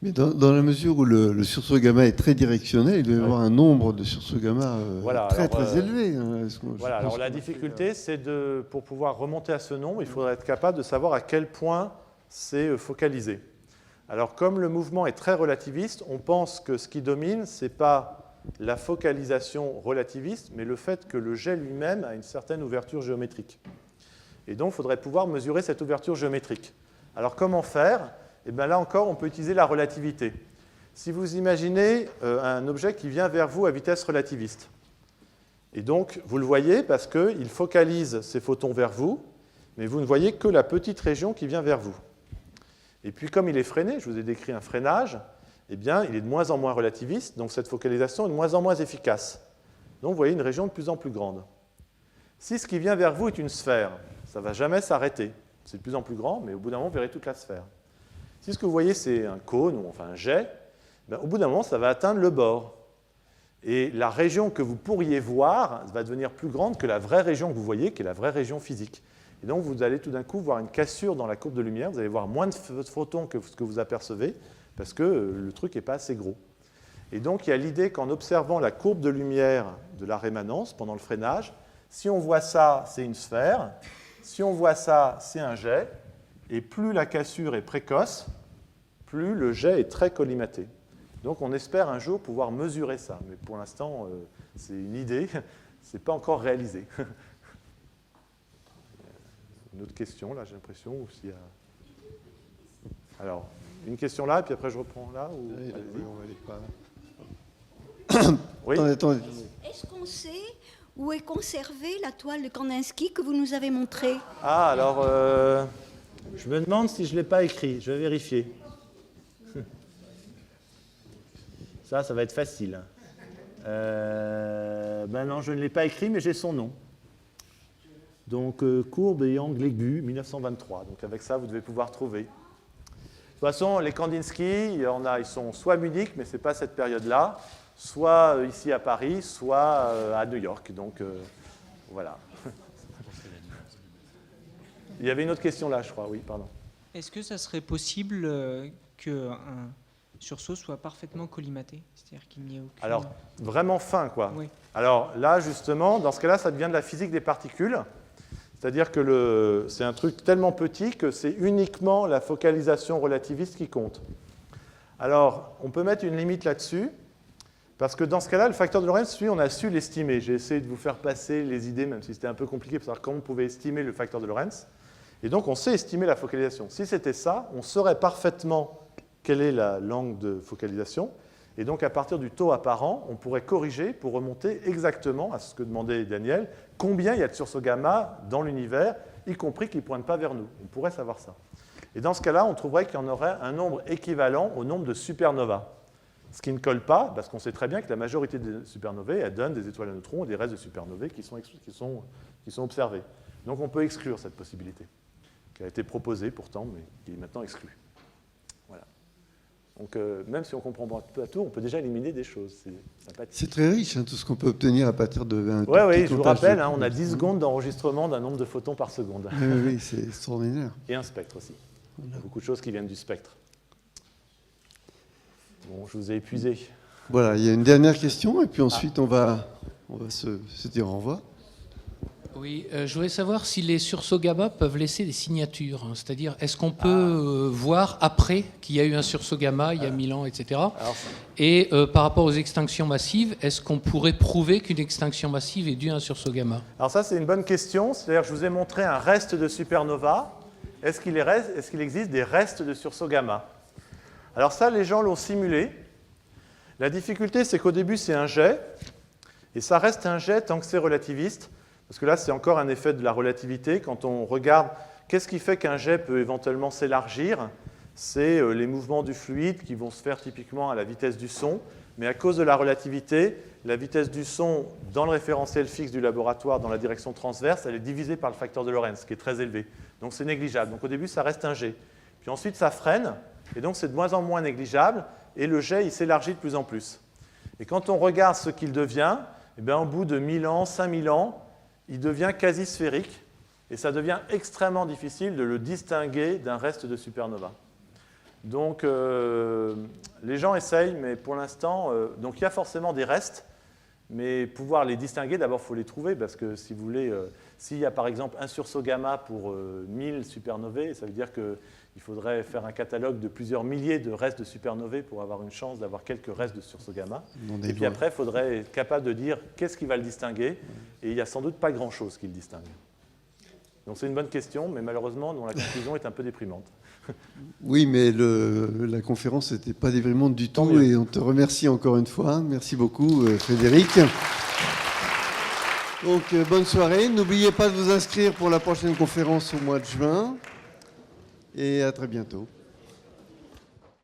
Mais dans la mesure où le sursaut gamma est très directionnel, il doit y avoir un nombre de sursauts gamma très élevé. Voilà, alors la difficulté, c'est pour pouvoir remonter à ce nombre, il faudrait être capable de savoir à quel point c'est focalisé. Alors comme le mouvement est très relativiste, on pense que ce qui domine, ce n'est pas la focalisation relativiste, mais le fait que le jet lui-même a une certaine ouverture géométrique. Et donc, il faudrait pouvoir mesurer cette ouverture géométrique. Alors, comment faire? Eh bien, là encore, on peut utiliser la relativité. Si vous imaginez un objet qui vient vers vous à vitesse relativiste, et donc, vous le voyez parce qu'il focalise ses photons vers vous, mais vous ne voyez que la petite région qui vient vers vous. Et puis, comme il est freiné, je vous ai décrit un freinage, eh bien, il est de moins en moins relativiste, donc cette focalisation est de moins en moins efficace. Donc, vous voyez une région de plus en plus grande. Si ce qui vient vers vous est une sphère, ça ne va jamais s'arrêter. C'est de plus en plus grand, mais au bout d'un moment, vous verrez toute la sphère. Si ce que vous voyez, c'est un cône, ou enfin un jet, ben, au bout d'un moment, ça va atteindre le bord. Et la région que vous pourriez voir va devenir plus grande que la vraie région que vous voyez, qui est la vraie région physique. Et donc, vous allez tout d'un coup voir une cassure dans la courbe de lumière, vous allez voir moins de photons que ce que vous apercevez, parce que le truc n'est pas assez gros. Et donc, il y a l'idée qu'en observant la courbe de lumière de la rémanence pendant le freinage, si on voit ça, c'est une sphère, si on voit ça, c'est un jet, et plus la cassure est précoce, plus le jet est très collimaté. Donc, on espère un jour pouvoir mesurer ça, mais pour l'instant, c'est une idée, ce n'est pas encore réalisé. Une autre question, là, j'ai l'impression, ou s'il y a... Alors, une question là, et puis après je reprends là ou... Oui, on va aller par là. Oui. Attendez. Est-ce qu'on sait où est conservée la toile de Kandinsky que vous nous avez montrée? Ah, alors, je me demande si je ne l'ai pas écrit, je vais vérifier. Ça va être facile. Ben non, je ne l'ai pas écrit, mais j'ai son nom. Donc, courbe et angle aigu, 1923. Donc, avec ça, vous devez pouvoir trouver. De toute façon, les Kandinsky, ils sont soit à Munich, mais ce n'est pas cette période-là, soit ici à Paris, soit à New York. Donc, voilà. Il y avait une autre question là, je crois. Oui, pardon. Est-ce que ça serait possible qu'un sursaut soit parfaitement collimaté? C'est-à-dire qu'il n'y ait aucune... Alors, vraiment fin, quoi. Oui. Alors là, justement, dans ce cas-là, ça devient de la physique des particules. C'est-à-dire que c'est un truc tellement petit que c'est uniquement la focalisation relativiste qui compte. Alors, on peut mettre une limite là-dessus, parce que dans ce cas-là, le facteur de Lorentz, lui, on a su l'estimer. J'ai essayé de vous faire passer les idées, même si c'était un peu compliqué, pour savoir comment on pouvait estimer le facteur de Lorentz. Et donc, on sait estimer la focalisation. Si c'était ça, on saurait parfaitement quelle est la langue de focalisation, Et donc, à partir du taux apparent, on pourrait corriger pour remonter exactement à ce que demandait Daniel, combien il y a de sursauts gamma dans l'univers, y compris qui ne pointent pas vers nous. On pourrait savoir ça. Et dans ce cas-là, on trouverait qu'il y en aurait un nombre équivalent au nombre de supernovas. Ce qui ne colle pas, parce qu'on sait très bien que la majorité des supernovae, elles donnent des étoiles à neutrons et des restes de supernovae qui sont observés. Donc on peut exclure cette possibilité, qui a été proposée pourtant, mais qui est maintenant exclue. Voilà. Donc même si on ne comprend pas tout, on peut déjà éliminer des choses. C'est sympathique. C'est très riche, hein, tout ce qu'on peut obtenir à partir de... Oui, je vous rappelle, on a 10 secondes d'enregistrement d'un nombre de photons par seconde. Oui, c'est extraordinaire. Et un spectre aussi. Il y a beaucoup de choses qui viennent du spectre. Bon, je vous ai épuisé. Voilà, il y a une dernière question, et puis ensuite on va se dire au revoir. Oui, je voudrais savoir si les sursauts gamma peuvent laisser des signatures. Hein, c'est-à-dire, est-ce qu'on peut voir après qu'il y a eu un sursaut gamma, il y a 1000 ans, etc. Et par rapport aux extinctions massives, est-ce qu'on pourrait prouver qu'une extinction massive est due à un sursaut gamma? Alors ça, c'est une bonne question. C'est-à-dire que je vous ai montré un reste de supernova. Est-ce qu'il existe des restes de sursauts gamma? Alors ça, les gens l'ont simulé. La difficulté, c'est qu'au début, c'est un jet, et ça reste un jet tant que c'est relativiste, parce que là, c'est encore un effet de la relativité. Quand on regarde qu'est-ce qui fait qu'un jet peut éventuellement s'élargir, c'est les mouvements du fluide qui vont se faire typiquement à la vitesse du son, mais à cause de la relativité, la vitesse du son dans le référentiel fixe du laboratoire, dans la direction transverse, elle est divisée par le facteur de Lorentz, qui est très élevé. Donc c'est négligeable. Donc au début, ça reste un jet. Puis ensuite, ça freine, et donc c'est de moins en moins négligeable, et le jet, il s'élargit de plus en plus. Et quand on regarde ce qu'il devient, eh bien, au bout de 1000 ans, 5000 ans, il devient quasi sphérique, et ça devient extrêmement difficile de le distinguer d'un reste de supernova. Donc les gens essayent, mais pour l'instant, donc il y a forcément des restes, mais pouvoir les distinguer, d'abord, il faut les trouver, parce que si vous voulez, s'il y a par exemple un sursaut gamma pour 1000 supernovae, ça veut dire qu'il faudrait faire un catalogue de plusieurs milliers de restes de supernovae pour avoir une chance d'avoir quelques restes de sursaut gamma. Et puis après, il faudrait être capable de dire qu'est-ce qui va le distinguer, et il n'y a sans doute pas grand-chose qui le distingue. Donc c'est une bonne question, mais malheureusement, dont la conclusion est un peu déprimante. Oui, mais la conférence n'était pas déprimante du Tant tout, mieux. et on te remercie encore une fois. Merci beaucoup, Frédéric. Donc, bonne soirée. N'oubliez pas de vous inscrire pour la prochaine conférence au mois de juin, et à très bientôt.